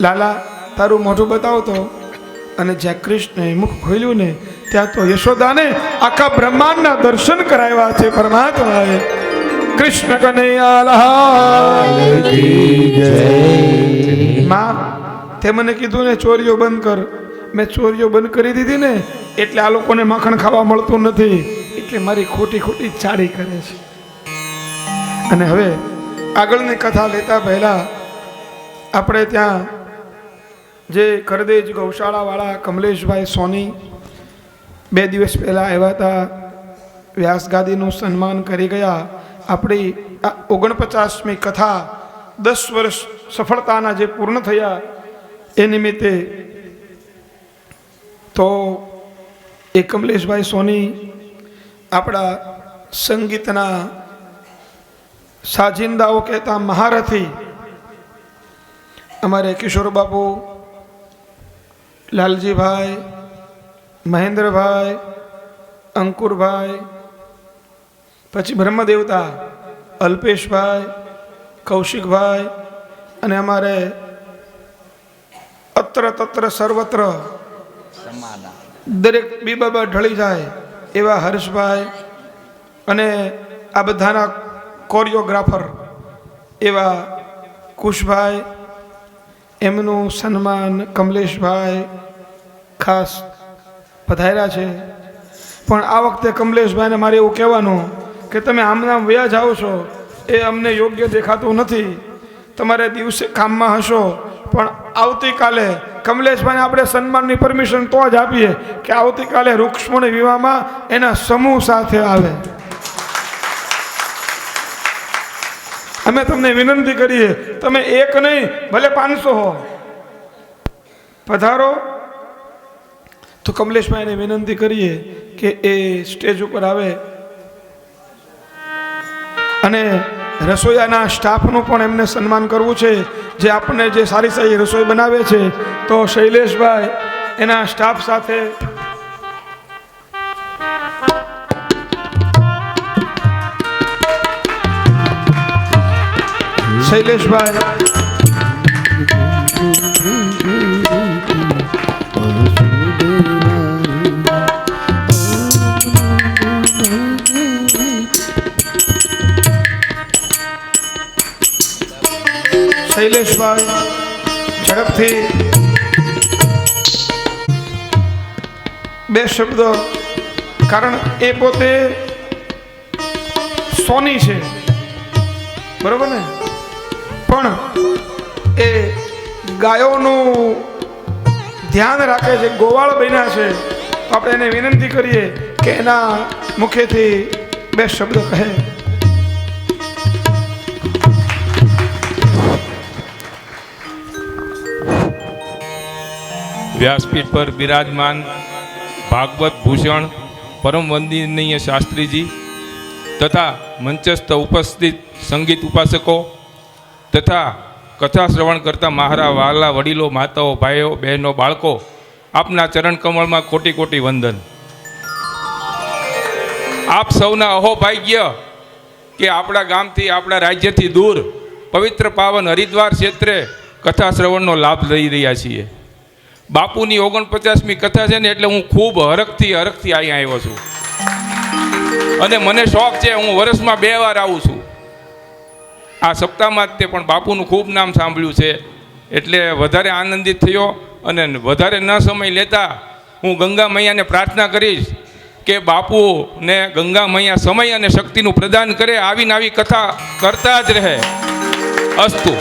લાલા તારું મોઢું બતાવતો. અને જ્યાં કૃષ્ણએ મુખ ખોલ્યું ને ત્યાં તો યશોદાને આખા બ્રહ્માંડના દર્શન કરાવ્યા છે પરમાત્માએ. કૃષ્ણ કનૈયા લાલ કી જય. માં તે મને કીધું ને ચોરીઓ બંધ કર, મેં ચોરીઓ બંધ કરી દીધી ને એટલે આ લોકોને માખણ ખાવા મળતું નથી, એટલે મારી ખોટી ખોટી ચાડી કરે છે. અને હવે આગળની કથા લેતા પહેલા આપણે ત્યાં જે કરદેજ ગૌશાળાવાળા કમલેશભાઈ સોની 2 દિવસ પહેલાં આવ્યા હતા, વ્યાસગાદીનું સન્માન કરી ગયા. આપણી 49મી કથા 10 વર્ષ સફળતાના જે પૂર્ણ થયા એ નિમિત્તે તો એ કમલેશભાઈ સોની આપણા સંગીતના સાજિંદાઓ કહેતા મહારથી અમારે કિશોર બાપુ, લાલજીભાઈ, મહેન્દ્રભાઈ, અંકુરભાઈ, પછી બ્રહ્મદેવતા અલ્પેશભાઈ, કૌશિકભાઈ, અને અમારે અત્ર તત્ર સર્વત્ર દરેક બીબાબા ઢળી જાય એવા હર્ષભાઈ, અને આ બધાના કોરિયોગ્રાફર એવા કુશભાઈ, એમનું સન્માન કમલેશભાઈ ખાસ પધાર્યા છે. પણ આ વખતે કમલેશભાઈને મારે એવું કહેવાનું કે તમે આમનામ વયા જાઓ છો એ અમને યોગ્ય દેખાતું નથી. તમારે દિવસે કામમાં હશો, પણ આવતીકાલે કમલેશભાઈને આપણે સન્માનની પરમિશન તો જ આપીએ કે આવતીકાલે રૂક્ષ્મણી વિવાહમાં એના સમૂહ સાથે આવે. અમે તમને વિનંતી કરીએ, તમે એક નહીં ભલે 500 હો, પધારો. તો કમલેશભાઈને વિનંતી કરીએ કે એ સ્ટેજ ઉપર આવે અને રસોઈયાના સ્ટાફનું પણ એમને સન્માન કરવું છે, જે આપણને જે સારી સારી રસોઈ બનાવે છે. તો શૈલેષભાઈ એના સ્ટાફ સાથે શૈલેષભાઈ શૈલેષભાઈ ઝડપથી 2 શબ્દ, કારણ એ પોતે સોની છે, બરોબર ને, પણ એ ગાયોનું ધ્યાન રાખે છે, ગોવાળ બન્યા છે. તો આપણે એને વિનંતી કરીએ કે એના મુખેથી 2 શબ્દ કહે. વ્યાસપીઠ પર બિરાજમાન ભાગવત ભૂષણ પરમ વંદનીય શાસ્ત્રીજી તથા મંચસ્થ ઉપસ્થિત સંગીત ઉપાસકો તથા કથા શ્રવણ કરતા મારા વાલા વડીલો, માતાઓ, ભાઈઓ, બહેનો, બાળકો, આપના ચરણ કમળમાં કોટી કોટી વંદન. આપ સૌના અહોભાગ્ય કે આપણા ગામથી, આપણા રાજ્યથી દૂર પવિત્ર પાવન હરિદ્વાર ક્ષેત્રે કથા શ્રવણનો લાભ લઈ રહ્યા છીએ. બાપુની 49મી કથા છે ને, એટલે હું ખૂબ હરખથી અહીંયા આવ્યો છું. અને મને શોખ છે, હું વર્ષમાં 2 વાર આવું છું. આ સપ્તાહમાં જ તે પણ બાપુનું ખૂબ નામ સાંભળ્યું છે, એટલે વધારે આનંદિત થયો. અને વધારે ન સમય લેતા હું ગંગા મૈયાને પ્રાર્થના કરીશ કે બાપુને ગંગા મૈયા સમય અને શક્તિનું પ્રદાન કરે, આવીને આવી કથા કરતા જ રહે. અસ્તુ.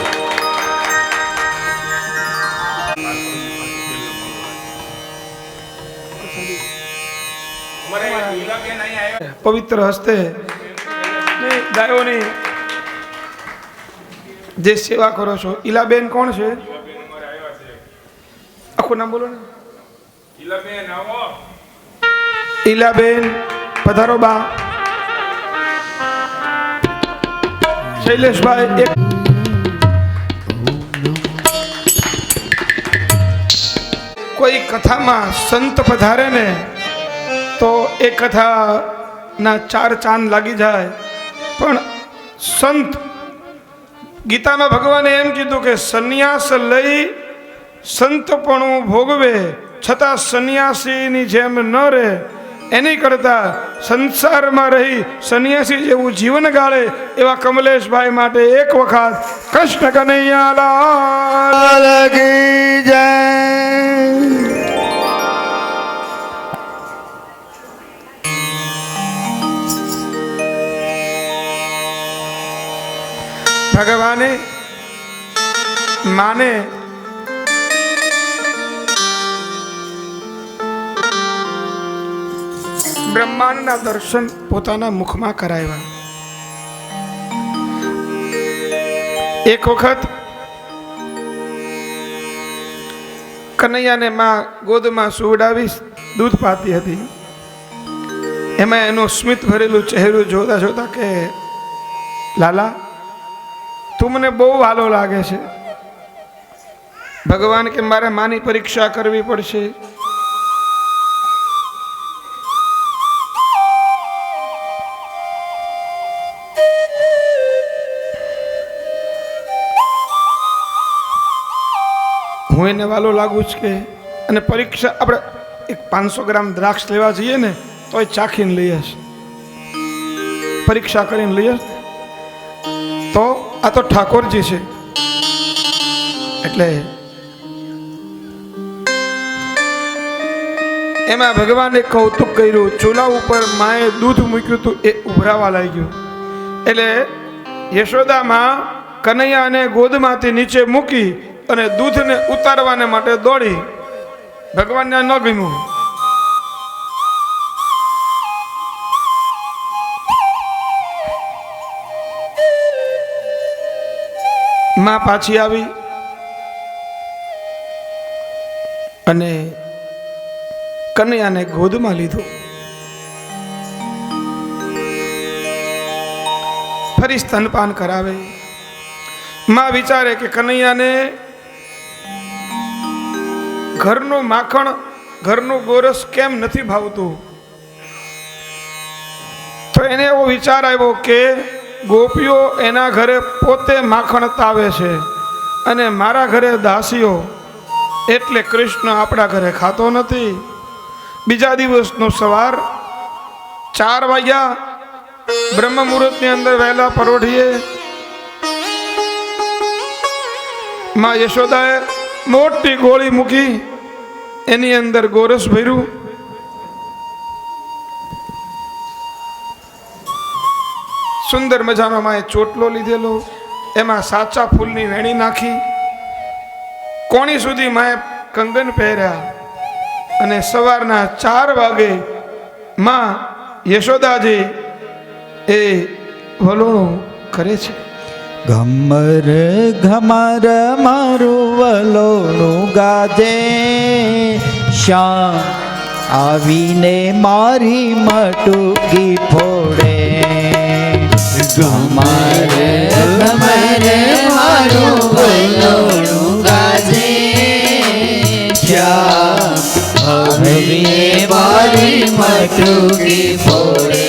પવિત્ર હસ્તે ગાયોની જે સેવા કરો છો. ઈલાબેન કોણ છે? આખું નામ બોલો ને. ઈલાબેન પધારો બા. શૈલેષભાઈ એક કોઈ કથામાં સંત પધારે ને તો એ કથાના 4 ચાંદ લાગી જાય. પણ સંત, ગીતામાં ભગવાને એમ કીધું કે સંન્યાસ લઈ સંતપણું ભોગવે છતાં સંન્યાસીની જેમ ન રહે, એની કરતા સંસારમાં રહી સંન્યાસી જેવું જીવન ગાળે એવા કમલેશભાઈ માટે એક વખત કૃષ્ણ કનૈયા લાલ કી જય. ભગવાને માને બ્રહ્માંડના દર્શન પોતાના મુખમાં કરાવ્યા. એક વખત કનૈયાને માં ગોદમાં સુવડાવી દૂધ પાતી હતી. એમાં એનું સ્મિત ભરેલું ચહેરું જોતા જોતા કે લાલા, તું મને બહુ વાલો લાગે છે. ભગવાન કે મારે માની પરીક્ષા કરવી પડશે. હું એને વાલો લાગુ જ કે, અને પરીક્ષા આપણે 500 ગ્રામ દ્રાક્ષ લેવા જઈએ ને તો એ ચાખીને લઈએ છે, પરીક્ષા કરીને લઈએ. તો આ તો ઠાકોરજી છે, એટલે એમાં ભગવાને કૌતુક કર્યું. ચૂલા ઉપર માએ દૂધ મૂક્યું હતું એ ઉભરાવા લાગ્યું. એટલે યશોદામાં કનૈયાને ગોદમાંથી નીચે મૂકી અને દૂધને ઉતારવાને માટે દોડી. ભગવાનને ન ગમ્યું. માં પાછી આવી અને કનૈયાને ગોદમાં લીધો. ફરી સ્તનપાન કરાવે. માં વિચારે કે કનૈયાને ઘરનું માખણ ઘરનું ગોરસ કેમ નથી ભાવતું. તો એને એવો વિચાર આવ્યો કે ગોપીઓ એના ઘરે પોતે માખણ તાવે છે અને મારા ઘરે દાસીઓ, એટલે કૃષ્ણ આપણા ઘરે ખાતો નથી. બીજા દિવસનો સવાર 4 વાગ્યા બ્રહ્મ મુહૂર્તની અંદર વહેલા પરોઢીએ માં યશોદાએ મોટી ગોળી મૂકી, એની અંદર ગોરસ ભર્યું. સુંદર મજાનો માએ ચોટલો લીધેલો, એમાં સાચા ફૂલની વેણી નાખી, કોણી સુધી માએ કંગન પહેર્યા અને સવારના 4 વાગે માં યશોદાજી એ વલોણું કરે છે. ઘમર ઘમર મારું વલોણું ગાજે, શ્યામ આવીને મારી મટુકી ફોડે. ઘમર ઘમર મારું વલોણું ગાજે, શ્યામ આવીને મારી મટુકી ફોડે.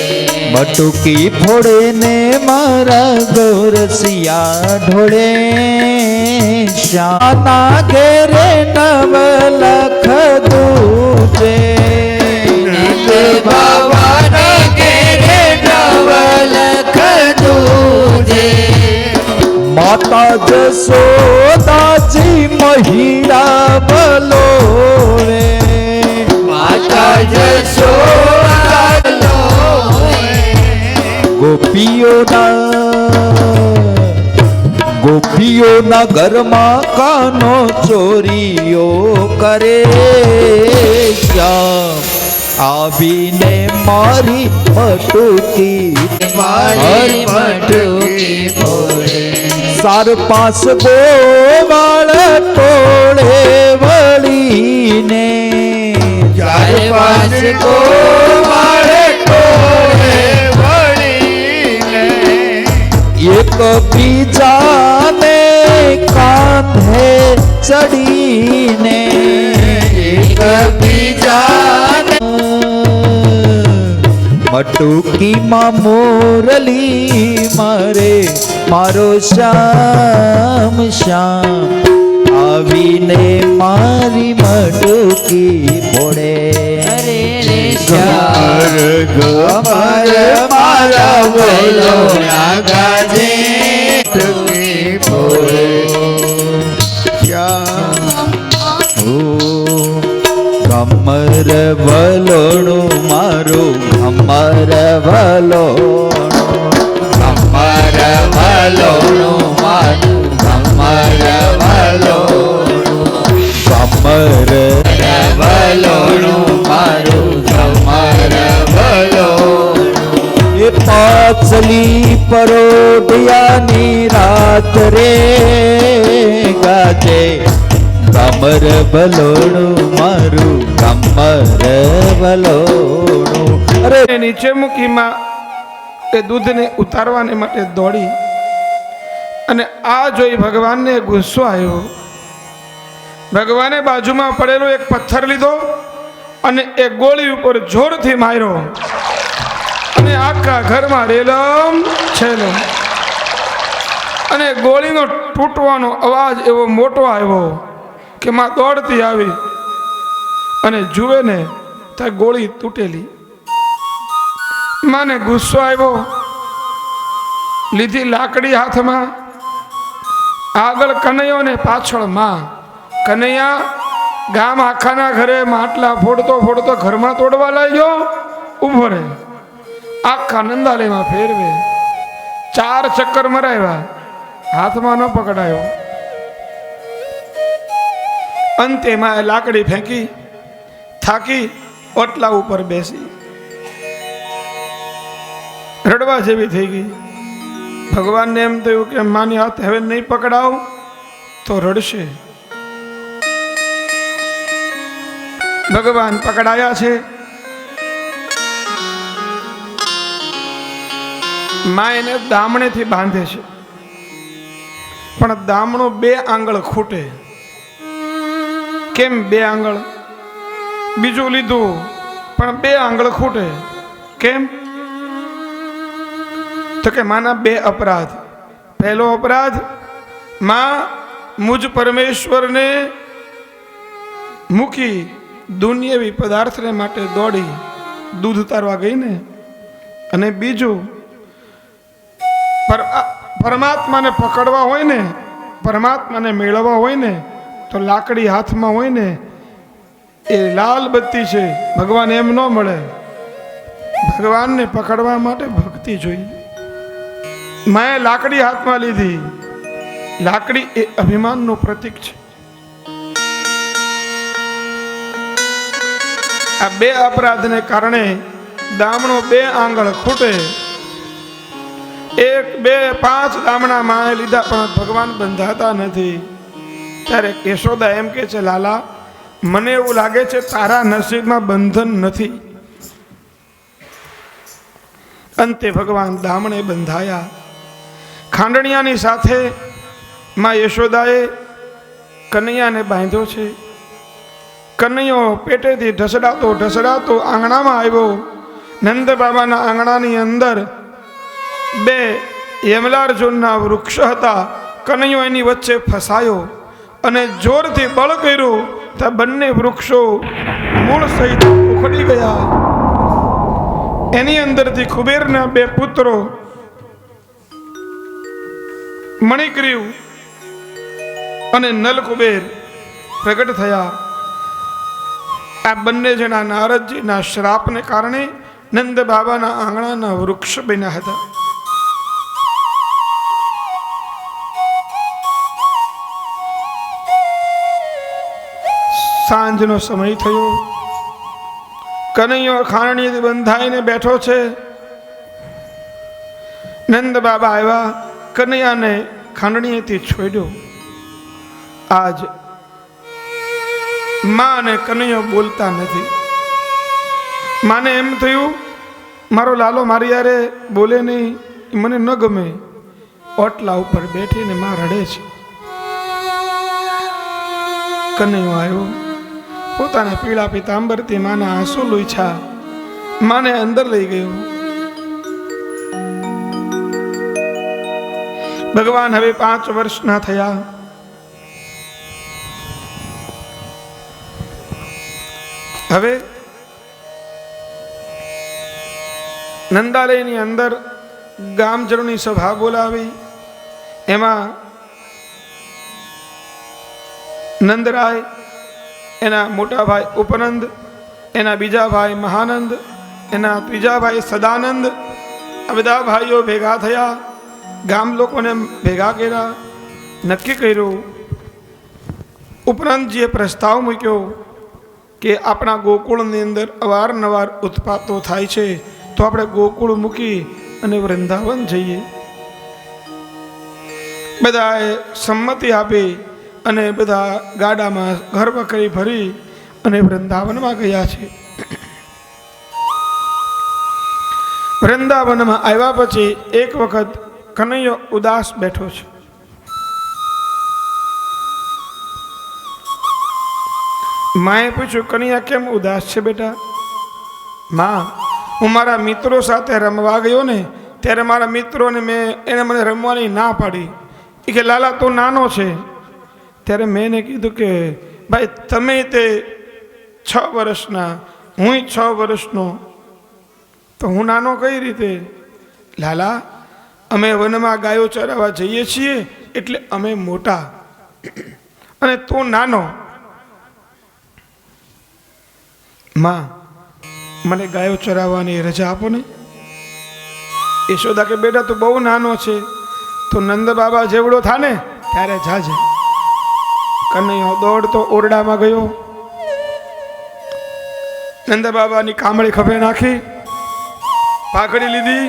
મટુકી ફોડે ને મારા ગોરસિયા ઢોળે. શ્યાના ઘેરે 9 લાખ દૂજે, બાવાના ઘેરે 9 લાખ દૂજે. માતા જશોદાજી મહિડા બલોરે. માતા જશોદા ગોપીઓના ઘરમાં કાનો ચોરીઓ કરે. શ્યામ આવીને મારી મટુકી મારી મટુકી ફોડે. 4-5 ગોવાળ ટોળે વળીને, 4-5 ગોવાળ ટોળે વળીને, એક બીજાને કાંધે ચડીને, એક બીજાને મટુકીમાં મોરલી મારે મારો શ્યામ. શ્યામ આવીને મારી મટુકી ફોડે. ઘમર ઘમર મારા વલોણા ગાજે, મટુકી ફોડે. ઘમર વલોણું મારું ઘમર વલોણું. ઘમર વલોણું મારું ઘમર વલોણું. ઘમર વલોણું મારું ઘમર વલોણું. એ પાછલી પરોઢિયાની રાત રે ગાજે. ઘમર વલોણું મારું ઘમર વલોણું. અરે નીચે મૂકીમાં એ દૂધને ઉતારવાને માટે દોડી અને આ જોઈ ભગવાનને ગુસ્સો આવ્યો. ભગવાને બાજુમાં પડેલો એક પથ્થર લીધો અને એ ગોળી ઉપર જોરથી માર્યો અને આખા ઘરમાં રેલમ છેલમ અને ગોળીનો તૂટવાનો અવાજ એવો મોટો આવ્યો કે માં દોડતી આવી અને જુએ ને તો ગોળી તૂટેલી. માને ગુસ્સો આવ્યો, લીધી લાકડી હાથમાં, આગળ કનૈયો ને પાછળ માં. કનૈયા ગામ આખાના ઘરે માટલા ફોડતો ફોડતો ઘરમાં તોડવા લાગ્યો, ઊભો રહે, આખા નંદાલયમાં ફેરવે, 4 ચક્કર મરાવ્યા, હાથમાં ન પકડાયો. અંતે માં લાકડી ફેંકી, થાકી ઓટલા ઉપર બેસી રડવા જેવી થઈ ગઈ. ભગવાનને એમ થયું કે માની હાથ હવે નહીં પકડાવ તો રડશે. ભગવાન પકડાયા છે. માં એને દામણેથી બાંધે છે, પણ દામણો 2 આંગળ ખૂટે. કેમ 2 આંગળ? બીજું લીધું પણ 2 આંગળ ખૂટે. કેમ? તો કે માના 2 અપરાધ. પહેલો અપરાધ, માં મુજ પરમેશ્વરને મૂકી દુનિયાવી પદાર્થને માટે દોડી દૂધ ઉતારવા ગઈ ને. અને બીજું, પરમાત્માને પકડવા હોય ને, પરમાત્માને મેળવવા હોય ને તો લાકડી હાથમાં હોય ને એ લાલ બત્તી છે. ભગવાન એમ ન મળે. ભગવાનને પકડવા માટે ભક્તિ જોઈએ. માએ લાકડી હાથમાં લીધી. લાકડી એ અભિમાનનું પ્રતીક છે. આ 2 અપરાધને કારણે દામણો 2 આંગળ ખૂટે. 1, 2, 5 દામણા માએ લીધા પણ ભગવાન બંધાતા નથી. ત્યારે યશોદા એમ કે છે, લાલા મને એવું લાગે છે તારા નસીબમાં બંધન નથી. અંતે ભગવાન દામણે બંધાયા. ખાંડણિયાની સાથે માં યશોદાએ કનૈયાને બાંધ્યો છે. કનૈયો પેટેથી ઢસડાતો ઢસડાતો આંગણામાં આવ્યો. નંદ બાબાના આંગણાની અંદર 2 યમલાર્જુનના વૃક્ષ હતા. કનૈયો એની વચ્ચે ફસાયો અને જોરથી બળ કર્યું તો બંને વૃક્ષો મૂળ સહિત ઉખડી ગયા. એની અંદરથી કુબેરના 2 પુત્રો મણિગ્રીવ અને નલકુબેર પ્રગટ થયા. આ બંને જણા નારદજીના શ્રાપને કારણે નંદ બાબાના આંગણાના વૃક્ષ બન્યા હતા. સાંજનો સમય થયો. કનૈયો ખાંડણીથી બંધાઈને બેઠો છે. નંદ બાબા આવ્યા, કનૈયાને ખાંડણીથી છોડ્યો. આજ માં અને કનૈયો બોલતા નથી. માને એમ થયું મારો લાલો મારી યારે બોલે નહીં, મને ન ગમે. ઓટલા ઉપર બેઠીને માં રડે છે. કનૈયો આવ્યો, પોતાના પીળા પીતાંબરથી માના આંસુ લૂછ્યા. માને અંદર લઈ ગયો. ભગવાન હવે 5 વર્ષના થયા. હવે નંદાલયની અંદર ગામજનોની સભા બોલાવી. એમાં નંદરાય, એના મોટા ભાઈ ઉપનંદ, એના બીજા ભાઈ મહાનંદ, એના ત્રીજા ભાઈ સદાનંદ, આ બધા ભાઈઓ ભેગા થયા. ગામ લોકોને ભેગા કર્યા. નક્કી કર્યું. ઉપનંદજીએ પ્રસ્તાવ મૂક્યો કે આપણા ગોકુળની અંદર અવારનવાર ઉત્પાતો થાય છે, તો આપણે ગોકુળ મૂકી અને વૃંદાવન જઈએ. બધાએ સંમતિ આપી અને બધા ગાડામાં ઘરવકરી ભરી અને વૃંદાવનમાં ગયા છે. વૃંદાવનમાં આવ્યા પછી એક વખત કનૈયો ઉદાસ બેઠો છે. માએ પૂછ્યું, કનૈયા કેમ ઉદાસ છે બેટા? માં, હું મારા મિત્રો સાથે રમવા ગયો ને ત્યારે મારા મિત્રોને એને મને રમવાની ના પાડી. એ કે લાલા તું નાનો છે. ત્યારે મેં એને કીધું કે ભાઈ તમે તે 6 વર્ષના, હું 6 વર્ષનો, તો હું નાનો કઈ રીતે? લાલા અમે વનમાં ગાયો ચરાવવા જઈએ છીએ એટલે અમે મોટા અને તું નાનો. માં મને ગાયો ચરાવવાની રજા આપો ને. યશોદા કે બેટા તું બહુ નાનો છે, તો નંદ બાબા જેવડો થા ને ત્યારે જાજે. કનૈયો દોડતો ઓરડામાં ગયો. નંદ બાબાની કામળી ખભે નાખી, પાઘડી લીધી,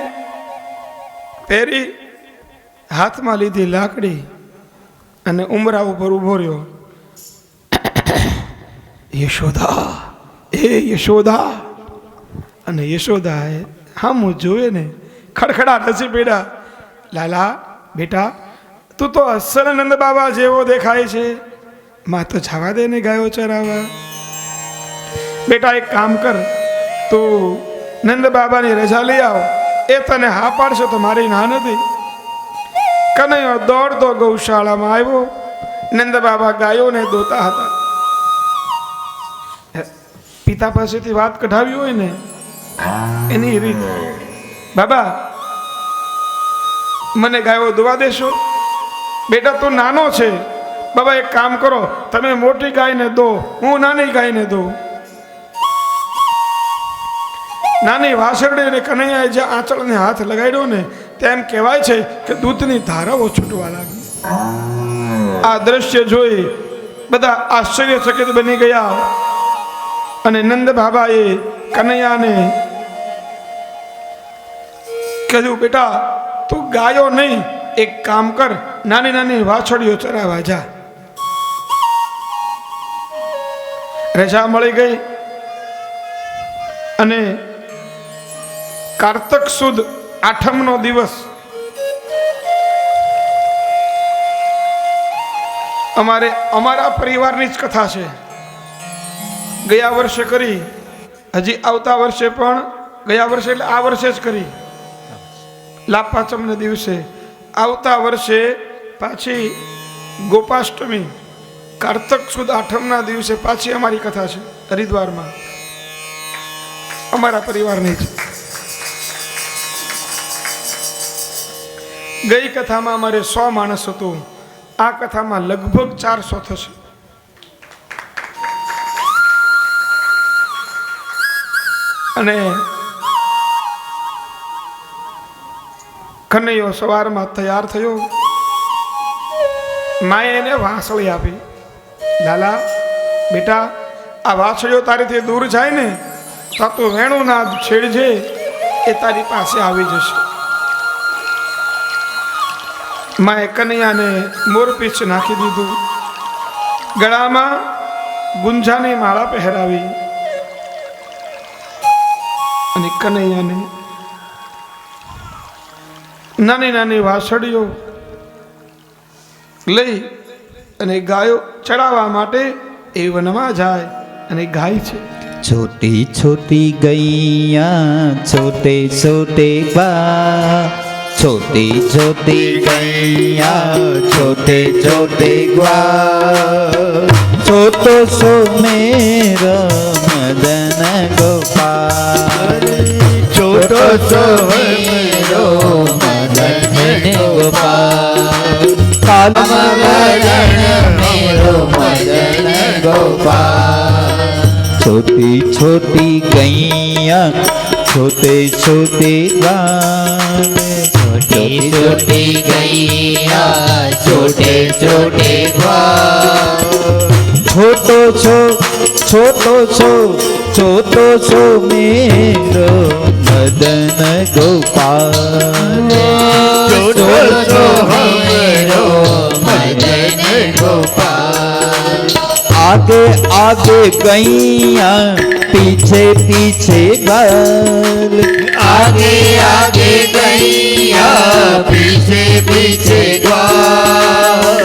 પહેરી, હાથમાં લીધી લાકડી અને ઉમરા ઉપર ઊભો રહ્યો. યશોદા, એ યશોદા. અને યશોદાએ હામું જોયે ને ખડખડાટ હસી પડ્યા. લાલા બેટા તું તો અસલ નંદ બાબા જેવો દેખાય છે, માં તો જવા દે ને ગાયો ચરાવવા. બેટા એક કામ કર, તું નંદ બાબાની રજા લઈ આવ, એ તને હા પાડશે તો મારી ના નથી. કનૈયો દોડતો ગૌશાળામાં આવ્યો. નંદ બાબા ગાયોને દોતા હતા. પિતા પાસેથી વાત કઢાવી હોય ને એની રીત, બાબા મને ગાયો દોવા દેશો? બેટા તું નાનો છે. બાબા એક કામ કરો, તમે મોટી ગાયને દો, હું નાની ગાયને દઉં. નાની વાસરડીને કનૈયાએ જે આંચળને હાથ લગાડ્યો ને તેમ કહેવાય છે કે દૂધની ધારાઓ છૂટવા લાગી. આ દ્રશ્ય જોઈ બધા આશ્ચર્યચકિત બની ગયા. અને નંદ બાબાએ કનૈયાને કહ્યું, બેટા તું ગાયો નહીં, એક કામ કર, નાની નાની વાછડીઓ ચરાવવા જા. રજા મળી ગઈ અને કારતક સુદ આઠમનો દિવસ અમારા પરિવારની જ કથા છે. ગયા વર્ષે કરી, હજી આવતા વર્ષે પણ, ગયા વર્ષે એટલે આ વર્ષે જ કરી લાભ પાંચમને દિવસે. આવતા વર્ષે પાછી ગોપાષ્ટમી કારતક સુદ આઠમના દિવસે પાછી અમારી કથા છે હરિદ્વારમાં, અમારા પરિવારની જ. ગઈ કથામાં અમારે 100 માણસ હતું, આ કથામાં લગભગ 400 થશે. અને કનૈયો સવારમાં તૈયાર થયો. માએ એને વાંસળી આપી. લાલા બેટા આ વાંસળીઓ તારીથી દૂર જાય ને તો તું વેણું ના છેડજે, એ તારી પાસે આવી જશે. માએ કનૈયાને મોરપીંછ નાખી દીધું, ગળામાં ગુંજાની માળા પહેરાવી અને કનૈયાને નાની નાની વાસળીઓ લઈ અને ગાયો ચડાવવા માટે એ વનમાં જાય અને ગાય છે. छोटी छोटी गैया छोटे छोटे ग्वाल, छोटी छोटी गैया छोटे छोटे ग्वाल, छोटो सो मेरा मदन गोपाल, छोटो सो मेरो मदन गोपाल, कालमवरण मेरो मदन गोपाल, छोटी छोटी गैया छोटे छोटे ग्वाल, छोटी छोटी गैया छोटे छोटे ग्वाल, छोटो छो छोटो छो मेरो मदन गोपाल, छोटो सो मेरो मदन गोपाल, आगे आगे गैया पीछे पीछे ग्वाल, आगे आगे गैया पीछे पीछे ग्वाल,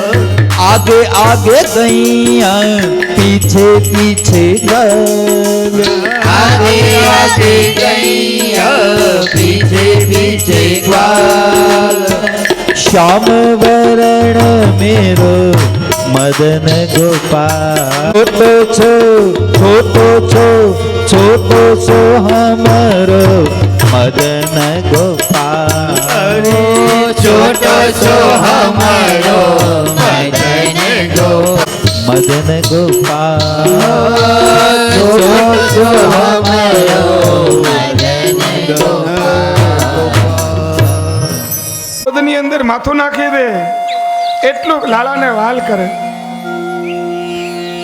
आगे आगे गैया पीछे पीछे ग्वाल, आगे आगे गैया पीछे पीछे ग्वाल, श्याम वरण मेरो मदन गोपाल, छोटो छो हमरो मदन गोपाल, छोटो सो हमारो मदन गोपाल, મદન ગોપાલ જોજો હમરો મદન ગોપાલ. ની અંદર માથું નાખી દે એટલું લાલાને વાલ કરે.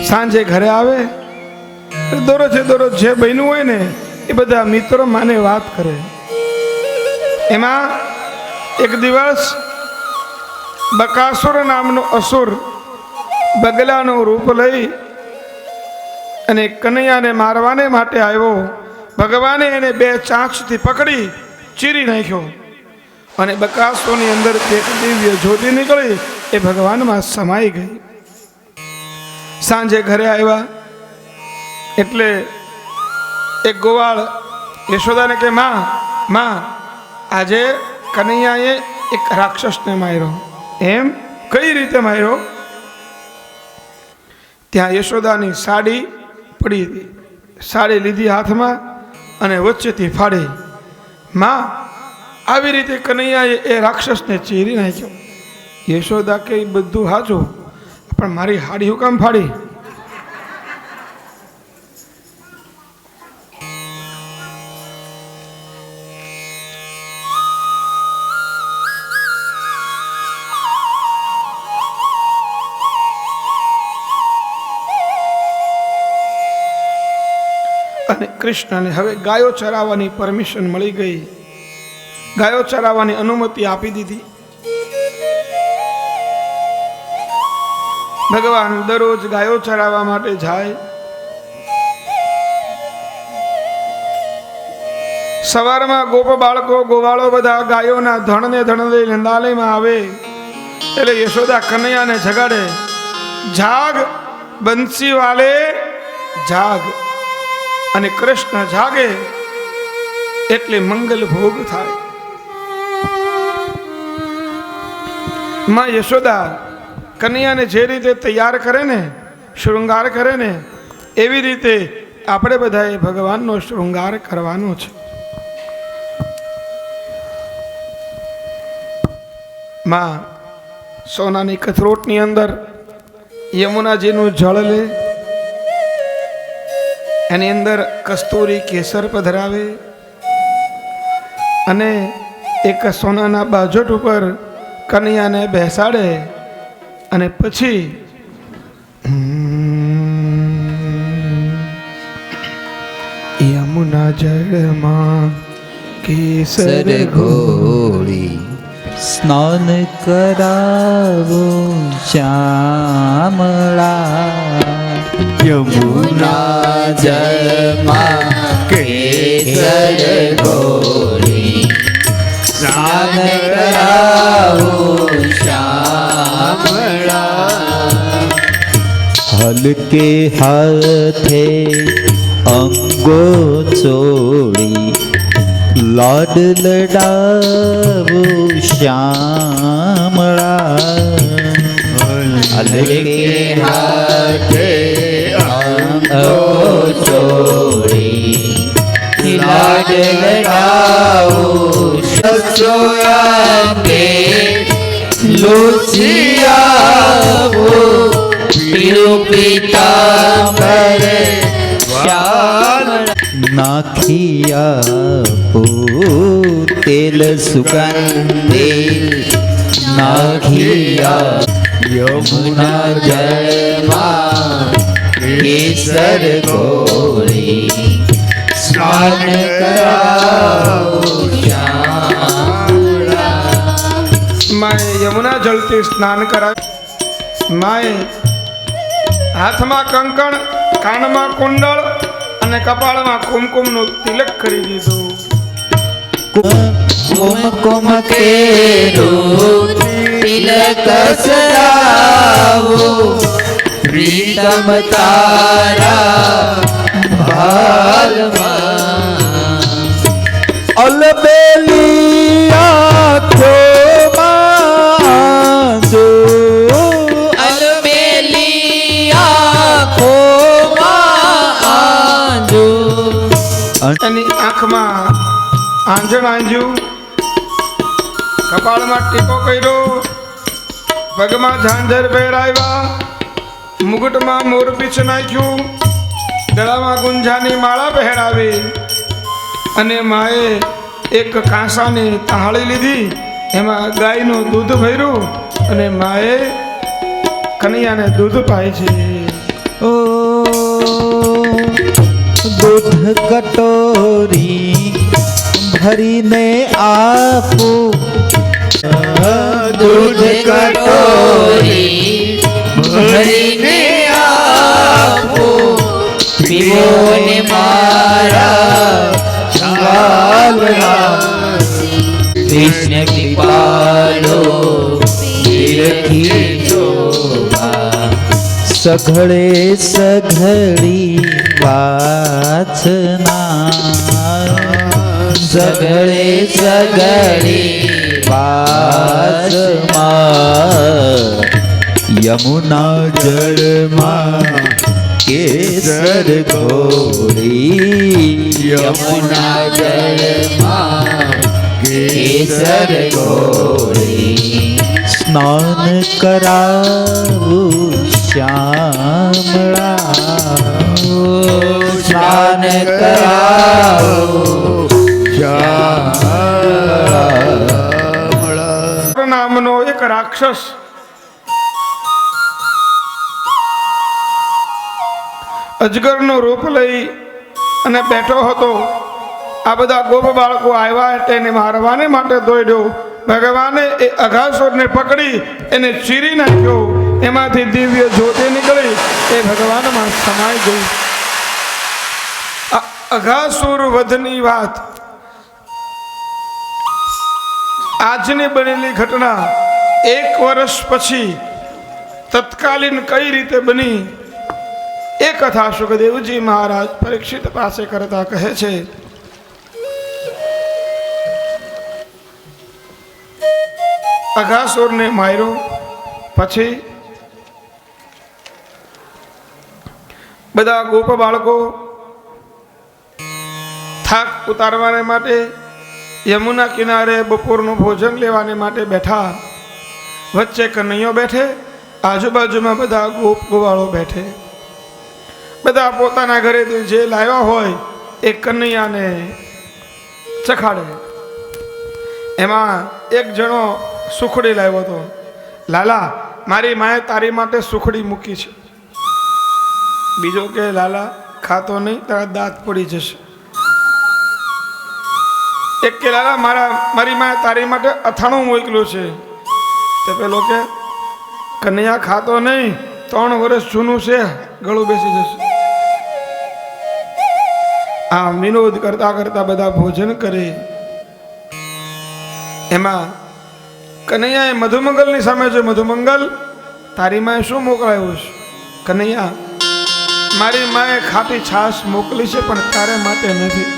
સાંજે ઘરે આવે દરરોજ જે બન્યું હોય ને એ બધા મિત્રો માને વાત કરે. એમાં એક દિવસ બકાસુર નામનો અસુર બગલાનું રૂપ લઈ અને કનૈયાને મારવાને માટે આવ્યો. ભગવાને એને બે ચાંચથી પકડી ચીરી નાખ્યો અને બકાસુરની અંદર એક દિવ્ય જ્યોતિ નીકળી એ ભગવાનમાં સમાઈ ગઈ. સાંજે ઘરે આવ્યા એટલે એક ગોવાળ યશોદાને કે માં આજે કનૈયાએ એક રાક્ષસને માર્યો. એમ કઈ રીતે માર્યો? ત્યાં યશોદાની સાડી પડી હતી. સાડી લીધી હાથમાં અને વચ્ચેથી ફાડી. માં આવી રીતે કનૈયાએ એ રાક્ષસને ચીરી નાખ્યો. યશોદા કે બધું સાચું, પણ મારી હાડી હું કામ ફાડી? અને કૃષ્ણને હવે ગાયો ચરાવવાની પરમિશન મળી ગઈ. ગાયો ચરાવવાની અનુમતિ આપી દીધી. ભગવાન દરરોજ ગાયો ચરાવવા માટે જાય. સવારમાં ગોપ બાળકો ગોવાળો બધા ગાયોના ધણને લઈ નંદાલયમાં આવે એટલે યશોદા કનૈયાને જગાડે. જાગ બંસી વાલે જાગ. અને કૃષ્ણ જાગે એટલે મંગલ ભોગ થાય. માં યશોદા કનૈયાને જે રીતે તૈયાર કરે ને, શૃંગાર કરે ને, એવી રીતે આપણે બધાએ ભગવાનનો શૃંગાર કરવાનો છે. માં સોનાની કથરોટની અંદર યમુનાજીનું જળ લે, એની અંદર કસ્તુરી કેસર પધરાવે અને એક સોનાના બાજોટ ઉપર કનૈયાને બેસાડે અને પછી યમુના જળમાં કેસર ઘોળી સ્નાન કરાવો શ્યામળા. યમુના જળમાં કેસર ઘોળી સ્નાન કરાવો શ્યામળા. હલકે હાથે અંગો ચોળી લાડ લડાવો શ્યામળા. હલકે હાથે અંગો ચોળી લાડ લડાવો સસોયાંગે લોચિયાવો પીળું પીતાંબર શ્યામળા. નાખિયા તેલ સુગંધી નાખિયા યમુના જળમાં કેસર ઘોળી સ્નાન કરાવો શ્યામળા. માએ યમુના જળથી સ્નાન કરાવ્યું. માએ હાથમાં કંકણ, કાનમાં કુંડળ અને કપાળમાં કુમકુમનું તિલક કરી દીધું. કુમકુમ કેરું તિલક સરાવો પ્રીતમ તારા ભાલમાં. અલબેલી આંખોમાં જો અલબેલી આંખોમાં આંજો. એની આંખમાં આંજણ આંજ્યું, કપાળમાં ટીકો કર્યો, પગમાં ઝાંઝર પહેરાવ્યા મુગટમાં મોરપીછ નાખ્યું, ગળામાં ગુંજાની માળા પહેરાવી અને માએ એક કાંસાની તાળી લીધી, એમાં ગાયનું દૂધ ભર્યું અને માએ કનૈયાને દૂધ પાય છે. ઓ દૂધ કટોરી ભરીને આપું, દૂધ કટોરી ભરીને આપો, પીવો ને મારા વાલના. કૃષ્ણ કૃપાલો તીરથી શોભા, સઘળે સઘળી વાસના, સગળે સગળી વાસમાં યમુના જળમાં કેસર ઘોળી, યમુના જળમાં કેસર ઘોળી. સ્નાન કરાવું શ્યામળા, સ્નાન કરાવો નામનો એક રાક્ષસ અજગરનું રૂપ લઈ અને બેઠો હતો. આ બધા ગોપ બાળકો આવ્યા તેને મારવાને માટે દોડ્યો. ભગવાને એ અઘાસુરને પકડી એને ચીરી નાખ્યો. એમાંથી દિવ્ય જ્યોતિ નીકળી એ ભગવાનમાં સમાઈ ગઈ. આ અઘાસુર વધની વાત આજની બનેલી ઘટના 1 વર્ષ પછી તત્કાલીન કઈ રીતે બની એ કથા સુખદેવજી મહારાજ પરીક્ષિત પાસે કરતા કહે છે. અઘાસુરને માર્યો પછી બધા ગોપ બાળકો થાક ઉતારવાને માટે યમુના કિનારે બપોરનું ભોજન લેવાને માટે બેઠા. વચ્ચે કનૈયો બેઠે, આજુબાજુમાં બધા ગોપ ગોવાળો બેઠે. બધા પોતાના ઘરેથી જે લાવ્યા હોય એ કનૈયાને ચખાડે. એમાં એક જણો સુખડી લાવ્યો હતો. લાલા, મારી માએ તારી માટે સુખડી મૂકી છે. બીજો કે લાલા ખાતો નહીં, તારા દાંત પડી જશે. એક કે લાલા મારી માએ તારી માટે અથાણું મોકલ્યું છે. તે પેલો કે કનૈયા ખાતો નહીં, 3 વર્ષ જૂનું છે, ગળું બેસી જશે. આ વિનોદ કરતા કરતા બધા ભોજન કરે. એમાં કનૈયાએ મધુમંગલની સામે જો, મધુમંગલ તારી માએ શું મોકલાયું છે? કનૈયા, મારી માએ ખાટી છાશ મોકલી છે પણ તારે માટે નથી.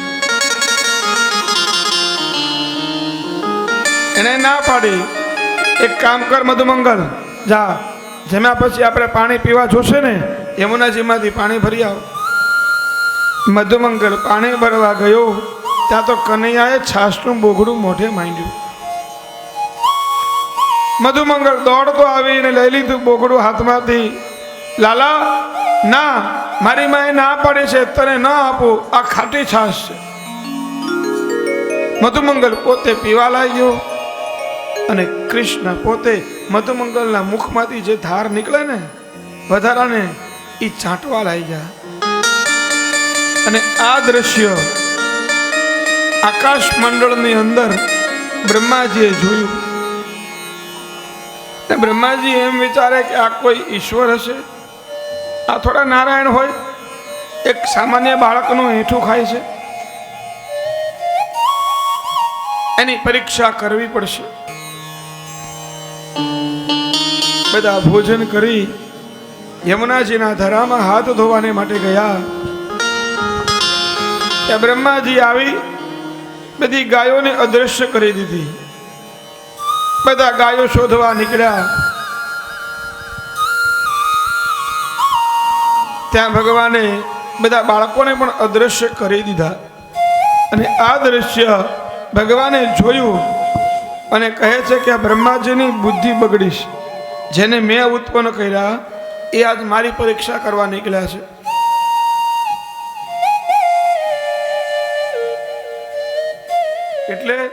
એને ના પાડી. એક કામ કર મધુમંગલ, જા, જમ્યા પછી આપણે પાણી પીવા જોશે ને, યમુનાજીમાંથી પાણી ભરી આવ. મધુમંગલ પાણી ભરવા ગયો ત્યાં તો કનૈયાએ છાશનું બોઘડું મોઢે માંડ્યું. મધુમંગલ દોડતો આવીને લઈ લીધું બોઘડું હાથમાંથી. લાલા, ના, મારી માએ ના પાડી છે, તને ન આપું, આ ખાટી છાશ છે. મધુમંગલ પોતે પીવા લાગ્યો અને કૃષ્ણ પોતે મધુમંગલના મુખમાંથી જે ધાર નીકળે ને વધારાને એ ચાંટવા લાગ્યા. અને આ દ્રશ્ય આકાશ મંડળની અંદર બ્રહ્માજીએ જોયું. બ્રહ્માજી એમ વિચારે કે આ કોઈ ઈશ્વર હશે, આ થોડા નારાયણ હોય, એક સામાન્ય બાળકનું હેઠું ખાય છે, એની પરીક્ષા કરવી પડશે. બધા ભોજન કરી યમુનાજીના ધરામાં હાથ ધોવાને માટે ગયા. ત્યાં બ્રહ્માજી આવી બધી ગાયોને અદ્રશ્ય કરી દીધી. બધા ગાયો શોધવા નીકળ્યા. ત્યાં ભગવાને બધા બાળકોને પણ અદ્રશ્ય કરી દીધા. અને આ દ્રશ્ય ભગવાને જોયું અને કહે છે કે આ બ્રહ્માજીની બુદ્ધિ બગડીશ. જેને મેં ઉત્પન્ન કર્યા એ આજ મારી પરીક્ષા કરવા નીકળ્યા છે. એટલે